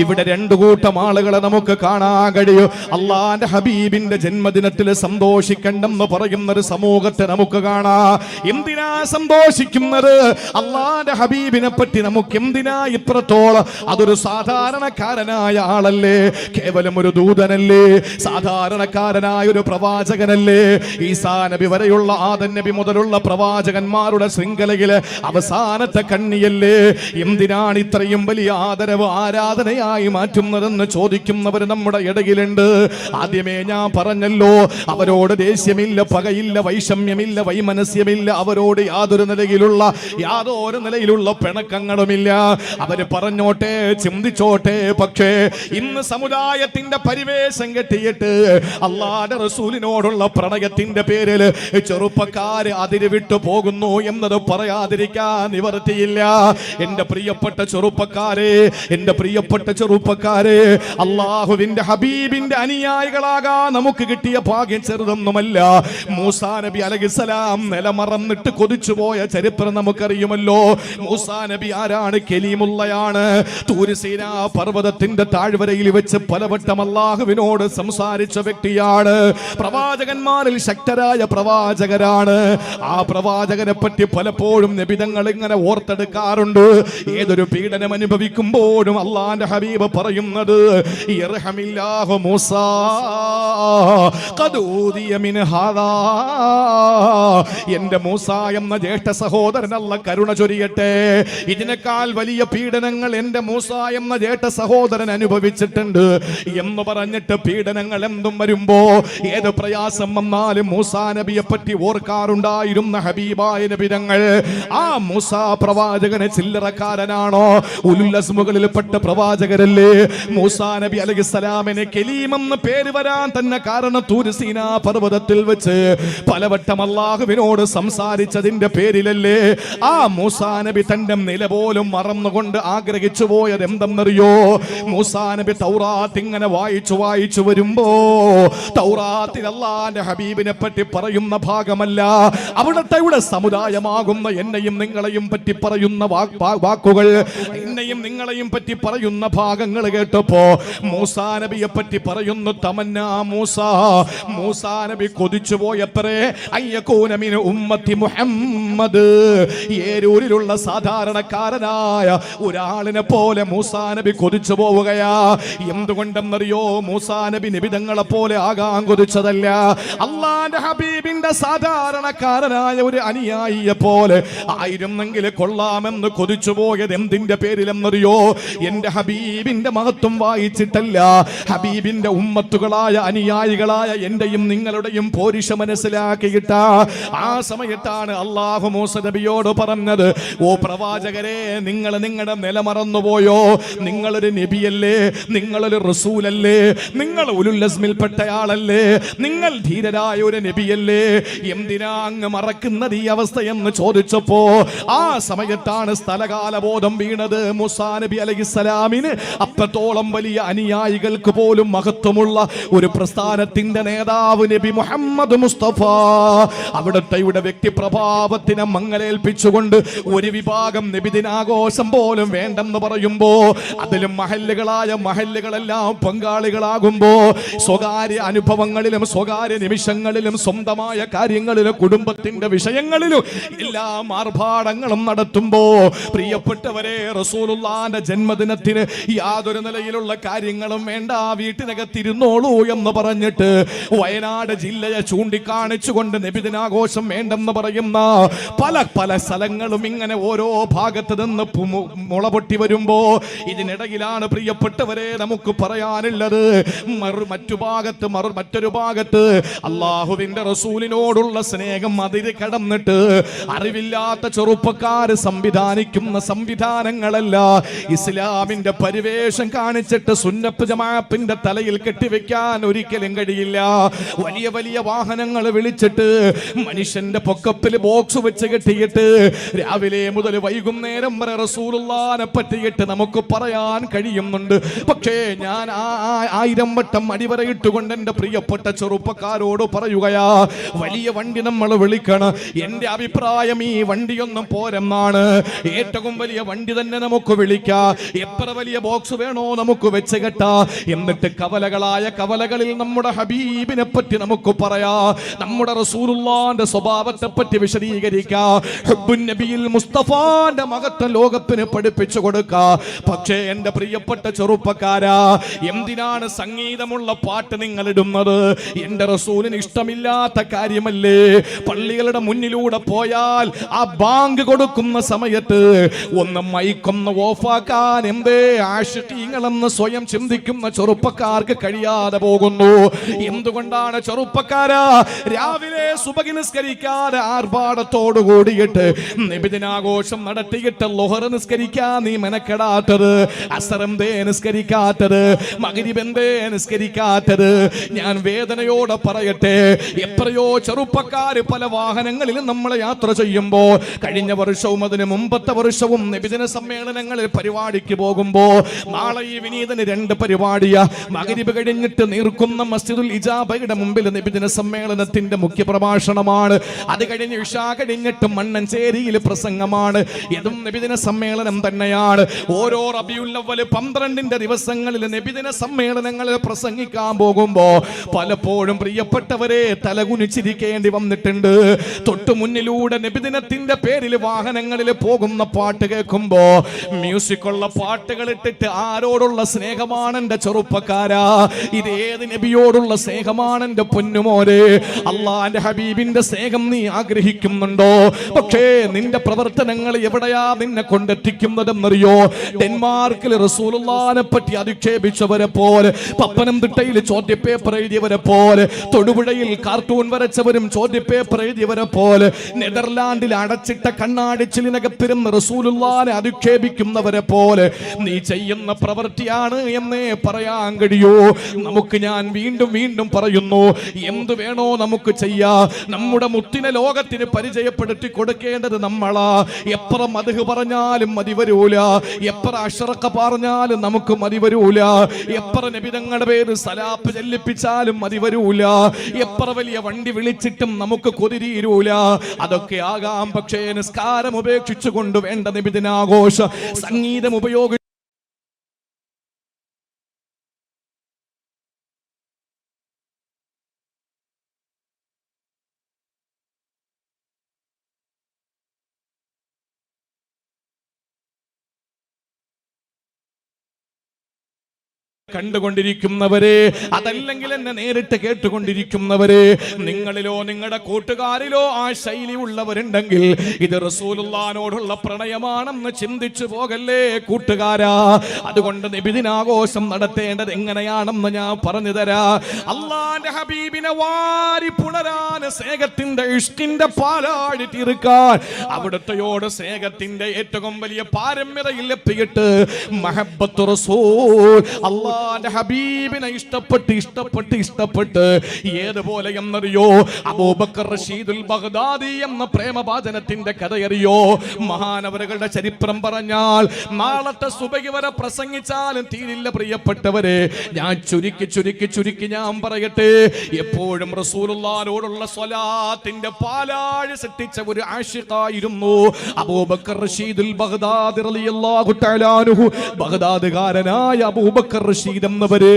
ഇവിടെ രണ്ടു കൂട്ടം ആളുകളെ നമുക്ക് കാണാൻ കഴിയും. അള്ളാന്റെ ഹബീബിന്റെ ജന്മദിനത്തിൽ സന്തോഷിക്കണ്ടെന്ന് പറയുന്ന ഒരു സമൂഹത്തെ നമുക്ക് കാണാം. എന്തിനാ സന്തോഷിക്കുന്നത്? അള്ളാന്റെ ഹബീബിനെ പറ്റി നമുക്ക് എന്തിനാ ഇത്രത്തോളം? അതൊരു സാധാരണക്കാരനായ ആളല്ലേ, കേവലം ഒരു ദൂതനല്ലേ, സാധാരണക്കാരനായ ഒരു പ്രവാചകനല്ലേ. ഈസാ നബി വരെയുള്ള ആദം നബി മുതലുള്ള പ്രവാചകന്മാരുടെ ശൃംഖലയിലെ അവസാനത്തെ കണ്ണിയല്ലേ. എന്തിനാണ് ഇത്രയും വലിയ ആദരവ് ആരാധനയായി മാറ്റുന്നതെന്ന് ചോദിക്കുന്നവർ നമ്മുടെ ഇടയിലുണ്ട്. ആദ്യമേ ഞാൻ പറഞ്ഞല്ലോ, അവരോട് ദേഷ്യമില്ല, പകയില്ല, വൈഷമ്യമില്ല, വൈമനസ്യമില്ല. അവരോട് യാതൊരു നിലയിലുള്ള പിണക്കങ്ങളുമില്ല. അവര് പറഞ്ഞോട്ടെ, ചിന്തിച്ചോട്ടെ. പക്ഷേ ഇന്ന് സമുദായത്തിന്റെ പരിവേഷം കെട്ടിയിട്ട് അല്ലാഹുവിന്റെ റസൂലിനോടുള്ള പ്രണയത്തിന്റെ പേരിൽ ചെറുപ്പക്കാര് അതിര് വിട്ടു പോകുന്നു എന്നത് പറയാതിരിക്കാൻ നിവർത്തിയില്ല. എന്റെ പ്രിയപ്പെട്ട ചെറുപ്പക്കാരെ, അള്ളാഹുവിന്റെ ഹബീബിന്റെ അനുയായികളാകാൻ നമുക്ക് കിട്ടിയ ഭാഗ്യം ചെറുതൊന്നുമല്ല. മൂസാ നബി അലൈഹിസ്സലാം നിലമറന്നിട്ട് കൊതിച്ചുപോയ ചരിത്രം നമുക്കറിയുമല്ലോ. മൂസാ നബി ആരാണ്? കലീമുള്ളയാണ്. തൂർ സീനാ പർവ്വതത്തിന്റെ താഴ്വരയിൽ വെച്ച് പലവട്ടം അള്ളാഹുവിനോട് സംസാരിച്ച വ്യക്തിയാണ്. പ്രവാചകന്മാരിൽ ശക്തരായ പ്രവാചകരാണ്. ആ പ്രവാചകനെ പറ്റി പലപ്പോഴും നബിതങ്ങൾ ഇങ്ങനെ ഓർത്തെടുക്കാറുണ്ട്. ഏതൊരു പീഡനം അനുഭവിക്കുമ്പോഴും അള്ളാന്റെ ഹബീബ് പറയുന്നത്, യർഹമില്ലാഹു മൂസാ ഖദ് ഊദിയ മിൻ ഹാദാ. എന്റെ മൂസ എന്ന ജ്യേഷ്ഠ സഹോദരൻ അല്ലാഹ് കരുണ ചൊരിയട്ടെ. ഇതിനേക്കാൾ വലിയ പീഡനങ്ങൾ എന്റെ മൂസ എന്ന ജ്യേഷ്ഠ സഹോദരൻ അനുഭവിച്ചിട്ടുണ്ട് എന്ന് പറഞ്ഞിട്ട് പീഡനങ്ങൾ എന്തും വരുമ്പോ, ഏത് പ്രയാസം വന്നാലും മൂസാ നബിയെ പറ്റി ഓർക്കാറുണ്ടായിരുന്ന ഹബീബായ നബിതങ്ങൾ. ആ മൂസാ പ്രവാചകനെ ചില്ലറക്കാരനാണോ? ഉലുൽ അസ്മുകളിൽപ്പെട്ട പ്രവാചകരല്ലേ. മൂസാ നബി അലൈഹിസ്സലാമിനെ കലീം എന്ന പേര് വരാൻ തന്നെ കാരണം തൂർ സീനാ പർവ്വതത്തിൽ വെച്ച് പലവട്ടം അല്ലാഹുവിനോട് സംസാരിച്ചതിന്റെ പേരിലല്ലേ. ആ മൂസാ നബി തന്റെ നില പോലും മറന്നുകൊണ്ട് ആഗ്രഹിച്ചു പോയത് എന്തെന്നറിയോ? മൂസാ നബി തൗറാത്ത് ഇങ്ങനെ വായിച്ചു വരുമ്പോ തൗറാത്തിൽ അല്ലാഹുവിന്റെ ഹബീബിനെ പറ്റി പറയുന്ന ഭാഗമല്ല, അവിടുത്തെ സമുദായമാകുന്ന എന്നെയും നിങ്ങളെയും പറ്റി പറയുന്ന വാക്കുകൾ, എന്നെയും നിങ്ങളെയും പറ്റി പറയുന്ന ഭാഗങ്ങൾ കേട്ടപ്പോ മൂസാ നബിയെ പറ്റി പറയുന്നു. തമന്നാ മൂസാ നബി കൊതിച്ചു പോയപ്പറേ അയ്യകൂന മിൻ ഉമ്മത്തി മുഹമ്മദ്. ഏരൂരിലുള്ള സാധാരണക്കാരനായ ഒരാളിനെ പോലെ മൂസാ നബി കൊതിച്ചു പോവുകയാ. എന്തുകൊണ്ടെന്നറിയോ? മൂസാ നബി നിബിതങ്ങളെ പോലെ ആകാൻ കൊതിച്ചതല്ല. അള്ളാന്റെ ഹബീബിന്റെ സാധാരണക്കാരനായ ഒരു അനുയായിയെ പോലെ ആയിരുന്നെങ്കിൽ കൊള്ളാമെന്ന് കൊതിച്ചു പോയത് എന്തിന്റെ പേരിലെന്നറിയോ? എന്റെ ഹബീബിന്റെ മഹത്വം വായിച്ചിട്ടല്ല, ഹബീബിന്റെ ഉമ്മത്തുകളായ അനുയായികളായ എന്റെയും നിങ്ങളുടെയും പോരിശ മനസ്സിലാക്കിയിട്ട ആ സമയത്താണ് അല്ലാഹു മൂസ നബിയോട് പറഞ്ഞത്, ഓ പ്രവാചകരെ, നിങ്ങൾ നിങ്ങളുടെ നില മറന്നുപോയോ? നിങ്ങളൊരു നബിയല്ലേ, നിങ്ങളൊരു റസൂലല്ലേ, നിങ്ങൾ ഉലുൽ അസ്മിൽപ്പെട്ടയാളല്ലേ, നിങ്ങൾ ധീരരായ ഒരു നബിയല്ലേ, എന്തിനാ അങ്ങ് മറക്കുന്നത് ഈ അവസ്ഥയെന്ന് ചോദിച്ചപ്പോ ആ സമയത്താണ് സ്ഥലകാലബോധം വീണത്. മൂസാ നബി അലൈഹിസ്സലാമിന് അപ്പത്തോളം വലിയ അനുയായികൾക്ക് പോലും മഹത്വമുള്ള ഒരു പ്രസ്ഥാനത്തിന്റെ നേതാവ് നബി മുഹമ്മദ് മുസ്തഫ, അവിടുത്തെ വ്യക്തിപ്രഭാവത്തിനെ മങ്ങലേൽപ്പിച്ചുകൊണ്ട് ഒരു വിഭാഗം നബിദിനാഘോഷം പോലും വേണ്ടെന്ന് പറയുമ്പോ, അതിലും മഹല്ലുകളെല്ലാം പങ്കാളികളാകുമ്പോ, സ്വകാര്യ അനുഭവങ്ങളിലും സ്വകാര്യ നിമിഷങ്ങളിലും സ്വന്തമായ കാര്യങ്ങളിലും കുടുംബത്തിന്റെ വിഷയങ്ങളിലും എല്ലാം ആർഭാടങ്ങളും നടത്തുമ്പോ, പ്രിയപ്പെട്ടവരെ, റസൂലുള്ളാഹിന്റെ ജന്മദിനത്തിന് യാതൊരു നിലയിലുള്ള കാര്യങ്ങളും വേണ്ട, വീട്ടിനകത്തിരുന്നോളൂ എന്ന് പറഞ്ഞിട്ട് വയനാട് ജില്ലയെ ചൂണ്ടിക്കാണിച്ചുകൊണ്ട് നബിദിനാഘോഷം വേണ്ടെന്ന് പറയുന്ന പല സ്ഥലങ്ങളും ഇങ്ങനെ ഓരോ ഭാഗത്ത് നിന്ന് മുളപൊട്ടി വരുമ്പോ, ഇതിനിടയിലാണ് പ്രിയപ്പെട്ടവരെ നമുക്ക് പറയാനുള്ളത്, മറ്റൊരു ഭാഗത്ത് അള്ളാഹുവിന്റെ റസൂലിനോടുള്ള സ്നേഹം അതിര് കടന്നിട്ട് അറിവില്ലാത്ത ചെറുപ്പക്കാര് സംവിധാനിക്കുന്ന സംവിധാനങ്ങളല്ല, ഇസ്ലാമിന്റെ പരിവേഷം കാണിച്ചിട്ട് സുന്നത്ത് ജമാഅത്തിന്റെ തലയിൽ കെട്ടിവെക്കാൻ ഒരിക്കലും കഴിയില്ല. വലിയ വലിയ വാഹനങ്ങൾ വിളിച്ചിട്ട് മനുഷ്യന്റെ പൊക്കപ്പിൽ ബോക്സ് വെച്ച് കെട്ടിയിട്ട് രാവിലെ മുതൽ വൈകുന്നേരം വരെ റസൂലുള്ളാഹിനെ പറ്റിയിട്ട് നമുക്ക് പറയാൻ കഴിയുന്നുണ്ട്. പക്ഷേ ഞാൻ 1000 വട്ടം അടിവരയിട്ടുകൊണ്ട് എന്റെ പ്രിയപ്പെട്ട ചെറുപ്പക്കാരോട് പറയുകയാ, വലിയ വണ്ടി നമ്മൾ വിളിക്കണം. എന്റെ അഭിപ്രായം ഈ വണ്ടിയൊന്നും പോരെന്നാണ്. ഏറ്റവും വലിയ വണ്ടി തന്നെ നമുക്ക് വിളിക്കാം. എത്ര വലിയ ബോക്സ് വേണോ നമുക്ക് വെച്ച് കെട്ടാ. എന്നിട്ട് കവലകളായ കവലകളിൽ നമ്മുടെ ഹബീബിനെ പറ്റി നമുക്ക് പറയാ, നമ്മുടെ റസൂലുള്ളാഹിന്റെ സ്വഭാവത്തെ പറ്റി വിശദീകരിക്കാ, ഹുബ്ബുൻ നബിയിൽ മുസ്തഫാന്റെ മഹത്വം ലോകത്തിന് പഠിപ്പിച്ചു കൊടുക്കാ. പക്ഷേ എന്റെ പ്രിയപ്പെട്ട ചെറുപ്പക്കാരാ, എന്തിനാണ് സംഗീതമുള്ള പാട്ട് നിങ്ങൾ ഇടുന്നത്? എന്റെ റസൂലിന് ഇഷ്ടമില്ലാത്ത കാര്യമല്ലേ? പള്ളികളുടെ മുന്നിലൂടെ പോയാൽ ആ ബാങ്ക് കൊടുക്കുന്ന സമയത്ത് ഒന്ന് മൈക്കൊന്ന് ഓഫാക്കാൻ എന്തേ ആശിഖീങ്ങളെന്ന് സ്വയം ചിന്തിക്കുന്ന ചെറുപ്പക്കാർക്ക് കഴിയാതെ പോകുന്നു. എന്തുകൊണ്ടാണ് ചെറുപ്പക്കാരാ രാവിലെ സുബഹി നിസ്കരിക്കാതെ ആർഭാടത്തോടു കൂടിയിട്ട് നബിദിനാഘോഷം നടത്തിയിട്ട് ളുഹർ നിസ്കരിക്കാൻ നീ മെനക്കെടാത്തത്? അസർ എന്തേ നിസ്കരിക്കാത്തത്? മഗ്രിബ് എന്തേ നിസ്കരിക്കാത്തത്? ഞാൻ വേദനയോടെ പറയട്ടെ, എത്രയോ ചെറുപ്പക്കാര് പല വാഹനങ്ങളിലും നമ്മൾ യാത്ര ചെയ്യുമ്പോ, കഴിഞ്ഞ വർഷവും അതിന് മുമ്പത്തെ വർഷവും നബിദിന സമ്മേളനങ്ങളിൽ പരിപാടിക്ക് പോകുമ്പോ, നാളെ ഈ വിനീതന് 2 പരിപാടിയാ. മഗ്രിബ് കഴിഞ്ഞിട്ട് നീർക്കുന്ന മസ്ജിദുൽ ഇജാബയുടെ മുമ്പിൽ നബിദിന സമ്മേളനത്തിന്റെ മുഖ്യ പ്രഭാഷണമാണ്. അത് കഴിഞ്ഞ് ഇശാ കഴിഞ്ഞിട്ട് മണ്ണഞ്ചേരിയിൽ പ്രസംഗമാണ്. ഇതും നബിദിന സമ്മേളനം തന്നെയാണ്. ഓരോ റബീഉൽ അവ്വൽ 12ന്റെ ദിവസങ്ങളിൽ നബിദിന സമ്മേളനങ്ങളിൽ പ്രസംഗിക്കാൻ പോകുമ്പോ പലപ്പോഴും പ്രിയപ്പെട്ടവരെ തലകുനിച്ചിരിക്കേണ്ടി വന്നിട്ടുണ്ട്. തൊട്ടു മുന്നിലൂടെ നബിദിനത്തിന്റെ പേരിൽ വാഹനങ്ങളിൽ പോകുന്ന പാട്ട് കേൾക്കുമ്പോ മ്യൂസിക്കുള്ള പാട്ടുകൾ ഇട്ടിട്ട് ആരോടുള്ള സ്നേഹമാണ് എന്റെ ചെറുപ്പക്കാരാ? ഇത് ഏത് നബിയോടുള്ള സ്നേഹമാണ് എന്റെ പൊന്നുമോനെ? അള്ളാന്റെ ഹബീബിന്റെ സ്നേഹം നീ ആഗ്രഹിക്കുന്നുണ്ടോ? പക്ഷേ നിന്റെ പ്രവർത്തനങ്ങൾ എവിടെയാ നിന്നെ കൊണ്ടെത്തിക്കുന്നതെന്നറിയോ? ഡെൻമാർക്കിൽ റസൂലുള്ളാഹിനെ പറ്റി അധിക്ഷേപിച്ചവരെ പോലെ, പത്തനംതിട്ടയിൽ ചോദ്യപേപ്പർ എഴുതിയവരെ പോലെ, തൊടുപുഴയിൽ കാർട്ടൂൺ വരച്ചവരും ചോദ്യപേപ്പർ എഴുതിയവരെ പോലെ, നെതർലാൻഡിൽ അടച്ചിട്ട കണ്ണാടിച്ചിലിനകത്തിരുന്ന് റസൂലുള്ളാഹിനെ അധിക്ഷേപിക്കുന്നവരെ പോലെ നീ ചെയ്യുന്ന പ്രവൃത്തിയാണ് എന്നേ പറയാൻ കഴിയൂ. നമുക്ക് ഞാൻ വീണ്ടും വീണ്ടും പറയുന്നു, എന്ത് വേണോ നമുക്ക് ചെയ്യാ. നമ്മുടെ മുത്തിനെ ലോകത്തിന് പരിചയപ്പെടുത്തി കൊടുക്കേണ്ടത് നമ്മളാ. എത്ര മദ്ഹ് പറഞ്ഞാലും മതി വരൂല, എത്ര അഷ്റഖ പറഞ്ഞാലും നമുക്ക് മതി വരൂല, എത്ര നബിതങ്ങളുടെ പേര് സലാപ്പ് ചെല്ലിപ്പിച്ചാലും മതി വരൂല, എത്ര വലിയ വണ്ടി വിളിച്ചിട്ടും നമുക്ക് കൊതിരീരൂല. അതൊക്കെ ആകാം, പക്ഷേ നിസ്കാരം ഉപേക്ഷിച്ചു കൊണ്ട് വേണ്ട നബിദിനാഘോഷ സംഗീതം ഉപയോഗിച്ച് കണ്ടുകൊണ്ടിരിക്കുന്നവരെ, അതല്ലെങ്കിൽ എന്നെ നേരിട്ട് കേട്ടുകൊണ്ടിരിക്കുന്നവരെ, നിങ്ങളിലോ നിങ്ങളുടെ കൂട്ടുകാരിലോ ആ ശൈലി ഉള്ളവരുണ്ടെങ്കിൽ ഇത് റസൂലുള്ളാഹിനോടുള്ള പ്രണയമാണെന്ന് ചിന്തിച്ചു പോകല്ലേ കൂട്ടുകാരാ. അതുകൊണ്ട് നബിദിനാഘോഷം നടത്തേണ്ടത് എങ്ങനെയാണെന്ന് ഞാൻ പറഞ്ഞു തരാ. അള്ളാന്റെ ഹബീബിനെ വാരി പുണരാൻ, സ്നേഹത്തിന്റെ ഇഷ്കിന്റെ പാലാഴി തീർക്കാൻ, അവിടുത്തെയോട് സ്നേഹത്തിന്റെ ഏറ്റവും വലിയ പാരമ്യതയിൽ എത്തിയിട്ട് മഹബ്ബത്തു റസൂൽ അല്ലാഹ് ഹബീബിനെ ഇഷ്ടപ്പെട്ട് ഏതുപോലെ എന്നറിയോ? അബൂബക്കർ റഷീദുൽ ബഗ്ദാദി എന്ന പ്രേമഭാജനത്തിന്റെ കഥയറിയോ? മഹാനവറുകളുടെ ചരിത്രം പറഞ്ഞാൽ നാളത്തെ സുബഹി വരെ പ്രസംഗിച്ചാലും തീരില്ല പ്രിയപ്പെട്ടവരെ. ഞാൻ ചുരുക്കി ഞാൻ പറയട്ടെ, എപ്പോഴും റസൂലുള്ളാഹിനോടുള്ള സ്വലാത്തിന്റെ പാലാഴി സൃഷ്ടിച്ച ഒരു ആശിഖായിരുന്നു അബൂബക്കർ റഷീദുൽ ബഗ്ദാദി റളിയല്ലാഹു തആല അൻഹു. ബഗ്ദാദുകാരനായ അബൂബക്കർ റഷീദ് എന്നവര്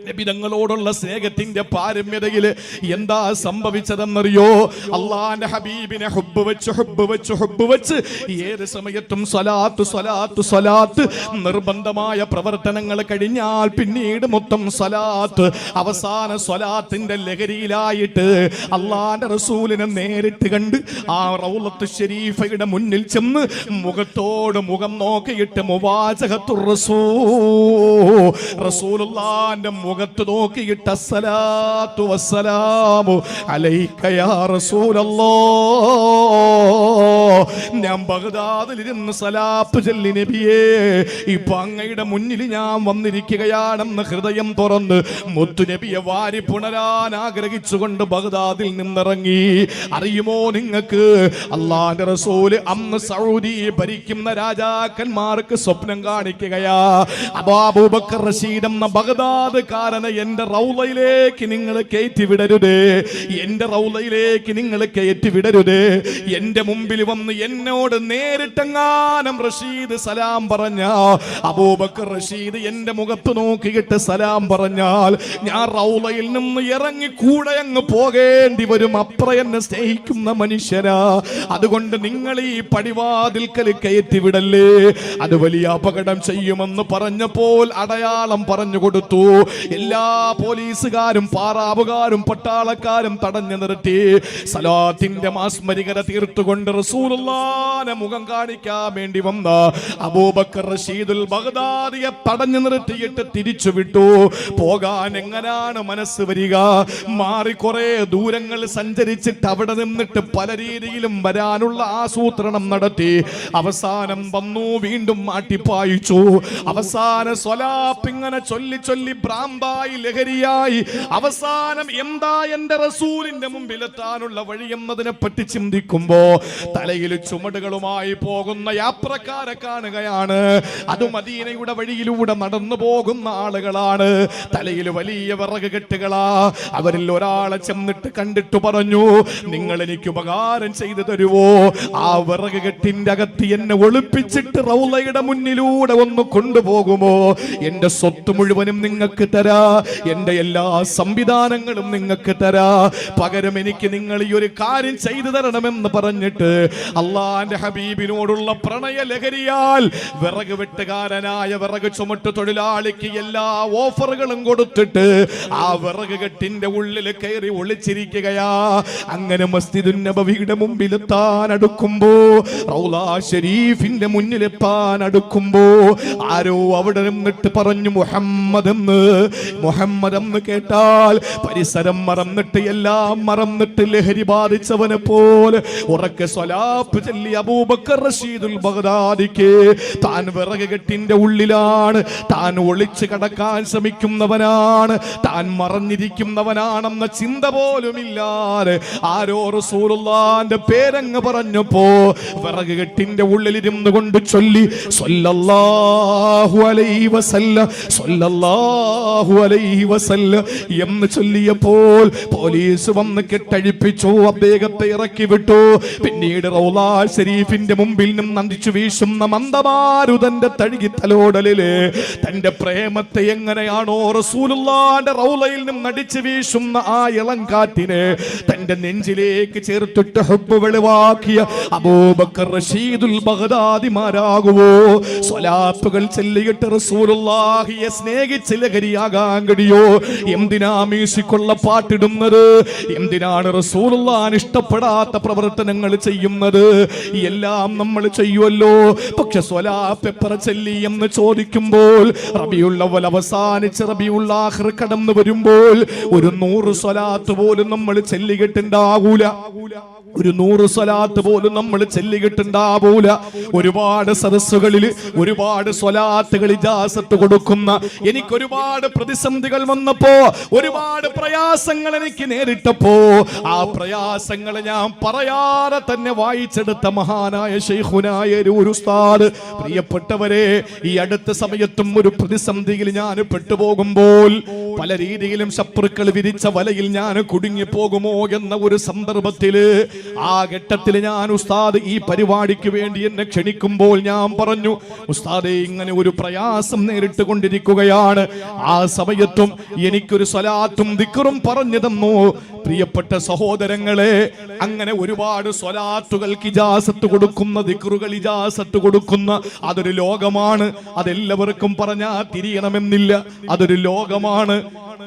നബിതങ്ങളോടുള്ള സ്നേഹത്തിന്റെ പാരമ്യതയിൽ എന്താ സംഭവിച്ചതെന്നറിയോ? അള്ളാന്റെ ഹബീബിനെ ഹുബ്ബ് വെച്ച് ഏത് സമയത്തും സ്വലാത്ത് നിർബന്ധമായ പ്രവർത്തനങ്ങൾ കഴിഞ്ഞാൽ പിന്നീട് മൊത്തം സ്വലാത്ത്. അവസാന സ്വലാത്തിന്റെ ലഹരിയിലായിട്ട് അള്ളാന്റെ റസൂലിനെ നേരിട്ട് കണ്ട് ആ റൗളത്ത് ശരീഫയുടെ മുന്നിൽ ചെന്ന് മുഖത്തോട് മുഖം നോക്കിയിട്ട് മുവാജഹത്തുർ റസൂൽ, റസൂലുള്ളാഹിന്റെ മുഖത്ത് നോക്കിയിട്ട് അസ്സലാത്തു വസ്സലാമു അലൈക യാ റസൂലല്ലാഹ്, ഞാൻ ബഗ്ദാദിൽ ഇരുന്ന് സലാത്ത് ചൊല്ലി നബിയേ, ഇപ്പൊ അങ്ങയുടെ മുന്നിൽ ഞാൻ വന്നിരിക്കുകയാണെന്ന് ഹൃദയം തുറന്ന് മുത്തു നബിയെ വാരി പുണരാൻ ആഗ്രഹിച്ചുകൊണ്ട് ബഗ്ദാദിൽ നിന്നിറങ്ങി. അറിയുമോ നിങ്ങൾക്ക്, അള്ളാന്റെ റസൂല് അന്ന് സൗദി ഭരിക്കുന്ന രാജാക്കന്മാർക്ക് സ്വപ്നം കാണിക്കുകയാ. അബൂബക്കർ അബൂബക്കർ റഷീദ് എന്ന ബഗ്ദാദ്കാരനെ എന്റെ റൗളയിലേക്ക് നിങ്ങൾ കയറ്റിവിടരുതേ, എന്റെ റൗളയിലേക്ക് നിങ്ങൾ കയറ്റിവിടരുതേ. എന്റെ മുമ്പിൽ വന്ന് എന്നോട് നേരിട്ടെങ്ങാനും റഷീദ് സലാം പറഞ്ഞ, അബൂബക്കർ റഷീദ് എന്റെ മുഖത്ത് നോക്കിയിട്ട് സലാം പറഞ്ഞാൽ ഞാൻ റൗളയിൽ നിന്ന് ഇറങ്ങി കൂടെ അങ്ങ് പോകേണ്ടി വരും. അപ്പുറം എന്നെ സ്നേഹിക്കുന്ന മനുഷ്യരാ. അതുകൊണ്ട് നിങ്ങൾ ഈ പടിവാതിൽക്കൽ കയറ്റിവിടല്ലേ, അത് വലിയ അപകടം ചെയ്യുമെന്ന് പറഞ്ഞപ്പോൾ അടയാളം പറഞ്ഞു കൊടുത്തു. എല്ലാ പോലീസുകാരും പാറാവുകാരും പട്ടാളക്കാരും തടഞ്ഞു നിർത്തി. സലാത്തിന്റെ മാസ്മരികത തീർത്തുകൊണ്ട് റസൂലുള്ളാഹിന്റെ മുഖം കാണിക്കാൻ വേണ്ടി വന്ന അബൂബക്കർ റഷീദുൽ ബഗ്ദാദിയെ തടഞ്ഞു നിർത്തിയിട്ട് തിരിച്ചു വിട്ടു. പോകാൻ എങ്ങനാണ് മനസ്സ് വരിക? മാറി കുറെ ദൂരങ്ങൾ സഞ്ചരിച്ചിട്ട് അവിടെ നിന്നിട്ട് പല രീതിയിലും വരാനുള്ള ആസൂത്രണം നടത്തി. അവസാനം വന്നു, വീണ്ടും മാട്ടിപ്പായിച്ചു. അവസാന സ്വലാത്ത് ഇങ്ങനെ ചൊല്ലി ചൊല്ലി ഭ്രാന്തായി ലഹരിയായി. അവസാനം എന്താ എന്റെ റസൂലിന്റെ മുമ്പിലെത്താനുള്ള വഴി എന്നതിനെ പറ്റി ചിന്തിക്കുമ്പോ തലയിൽ ചുമടുകളുമായി പോകുന്ന യാത്രക്കാരെ കാണുകയാണ്. അത് മദീനയുടെ വഴിയിലൂടെ നടന്നു പോകുന്ന ആളുകളാണ്. തലയിൽ വലിയ വിറക് കെട്ടുകളാ. അവരിൽ ഒരാളെ ചെന്നിട്ട് കണ്ടിട്ട് പറഞ്ഞു, നിങ്ങൾ എനിക്ക് ഉപകാരം ചെയ്തു തരുവോ? ആ വിറക് കെട്ടിന്റെ അകത്ത് എന്നെ ഒളിപ്പിച്ചിട്ട് റൗളയുടെ മുന്നിലൂടെ ഒന്ന് കൊണ്ടുപോകുമോ? എന്റെ സ്വത്ത് മുഴുവനും നിങ്ങൾക്ക് തരാ, എന്റെ എല്ലാ സംവിധാനങ്ങളും നിങ്ങൾക്ക് തരാ, പകരം എനിക്ക് നിങ്ങൾ ഈ ഒരു കാര്യം ചെയ്തു തരണമെന്ന് പറഞ്ഞിട്ട് അള്ളാന്റെ ഹബീബിനോടുള്ള പ്രണയ ലഹരിയാൽ വിറക് വെട്ടുകാരനായ വിറക് ചുമട്ട് തൊഴിലാളിക്ക് എല്ലാ ഓഫറുകളും കൊടുത്തിട്ട് ആ വിറക് കെട്ടിന്റെ ഉള്ളിൽ കയറി ഒളിച്ചിരിക്കുകയാ. അങ്ങനെ മസ്ജിദുൻ നബവിയുടെ മുമ്പിലെത്താൻ അടുക്കുമ്പോ, റൗള ഷരീഫിന്റെ മുന്നിലെത്താൻ അടുക്കുമ്പോ ആരോ അവിടെ നിന്നിട്ട് പറഞ്ഞു മുഹമ്മദ് എന്ന്. മുഹമ്മദ് എന്ന് കേട്ടാൽ പരിസരം മറന്നിട്ട് എല്ലാം മറന്നിട്ട് ലഹരി ബാധിച്ചവനെ പോലെ ഉറക്കെ സ്വലാത്ത് ചൊല്ലി അബൂബക്കർ റഷീദുൽ ബഗ്ദാദിക്ക് താൻ വിറക് കെട്ടിന്റെ ഉള്ളിലാണ്, താൻ ഒളിച്ചു കടക്കാൻ ശ്രമിക്കുന്നവനാണ്, താൻ മറഞ്ഞിരിക്കുന്നവനാണെന്ന ചിന്ത പോലുമില്ലാതെ ആരോ റസൂലുള്ളാഹിന്റെ പേരങ്ങ് പറഞ്ഞപ്പോ വിറക് കെട്ടിന്റെ ഉള്ളിലിരുന്ന് കൊണ്ട് ചൊല്ലി സ്വല്ലല്ലാഹു അലൈഹി വസല്ലം, സ്വല്ലല്ലാഹു അലൈഹി വസല്ലം എന്ന് ചൊല്ലിയപ്പോൾ പോലീസ് വന്ന് കെട്ടഴിപ്പിച്ചു. അദ്ദേഹത്തെ ഇറക്കി വിട്ടു. പിന്നീട് റൗള ഷരീഫിന്റെ മുമ്പിൽ നിന്ന് അന്തിച്ചു വീശുന്ന മന്ദമാരുതന്റെ തഴുകിത്തലോടലില് തന്റെ പ്രേമത്തെ എങ്ങനെയാണോ റസൂലുള്ളാഹിന്റെ റൗളയിൽ നിന്ന് അടിച്ചു വീശുന്ന ആ ഇളം കാറ്റിനെ തന്റെ നെഞ്ചിലേക്ക് ചേർത്തിട്ട് ഹബ്ബ് വെളിവാക്കിയ അബൂബക്കർ റഷീദുൽ ബഗ്ദാദിമാരാകുവോ? സ്വലാത്തുകൾ ചൊല്ലിയിട്ട് റസൂലുള്ളാഹിയെ സ്നേഹിച്ച് ലഹരിയാകാൻ കഴിയോ? എന്തിനാ മ്യൂസിക്കുള്ള പാട്ടിടുന്നത്? എന്തിനാണ് റസൂലുള്ളാഹിനെ ഇഷ്ടപ്പെടാത്ത പ്രവർത്തനങ്ങൾ ചെയ്യുന്നത്? എല്ലാം നമ്മൾ ചെയ്യുമല്ലോ, പക്ഷെ സ്വലാത്ത് എത്ര ചൊല്ലി എന്ന് ചോദിക്കുമ്പോൾ റബീഉൽ അവ്വൽ അവസാനിച്ച് റബീഉൽ ആഖിർ കടന്നു വരുമ്പോൾ ഒരു 100 സ്വലാത്ത് പോലും നമ്മൾ ചൊല്ലിയിട്ടുണ്ടാകൂല. ഒരു 100 സ്വലാത്ത് പോലും നമ്മൾ ചൊല്ലിയിട്ടുണ്ടാവൂല. ഒരുപാട് സദസ്സുകളിൽ ഒരുപാട് സ്വലാത്തുകൾ ഇജാസത്ത് കൊടുക്കുന്ന, എനിക്ക് ഒരുപാട് പ്രതിസന്ധികൾ വന്നപ്പോ, ഒരുപാട് പ്രയാസങ്ങൾ എനിക്ക് നേരിട്ടപ്പോ ആ പ്രയാസങ്ങളെ ഞാൻ പറയാതെ തന്നെ വായിച്ചെടുത്ത മഹാനായ ശൈഖുനായ ഒരു ഉസ്താദ്. പ്രിയപ്പെട്ടവരെ, ഈ അടുത്ത സമയത്തും ഒരു പ്രതിസന്ധിയിൽ ഞാൻ പെട്ടുപോകുമ്പോൾ, പല രീതിയിലും ശത്രുക്കൾ വിരിച്ച വലയിൽ ഞാൻ കുടുങ്ങി പോകുമോ എന്ന ഒരു സന്ദർഭത്തില്, ആ ഘട്ടത്തിൽ ഞാൻ ഉസ്താദ് ഈ പരിപാടിക്ക് വേണ്ടി എന്നെ ക്ഷണിക്കുമ്പോൾ ഞാൻ പറഞ്ഞു, ഉസ്താദേ ഇങ്ങനെ ഒരു പ്രയാസം നേരിട്ട് കൊണ്ടിരിക്കുകയാണ്. ആ സമയത്തും എനിക്കൊരു സ്വലാത്തും ദിക്റും പറഞ്ഞു തന്നു. പ്രിയപ്പെട്ട സഹോദരങ്ങളെ, അങ്ങനെ ഒരുപാട് സ്വലാത്തുകൾക്ക് ഇജാസത്ത് കൊടുക്കുന്ന, ദിക്റുകൾ ഇജാസത്ത് കൊടുക്കുന്ന അതൊരു ലോകമാണ്. അതെല്ലാവർക്കും പറഞ്ഞാൽ തിരിയണമെന്നില്ല. അതൊരു ലോകമാണ്.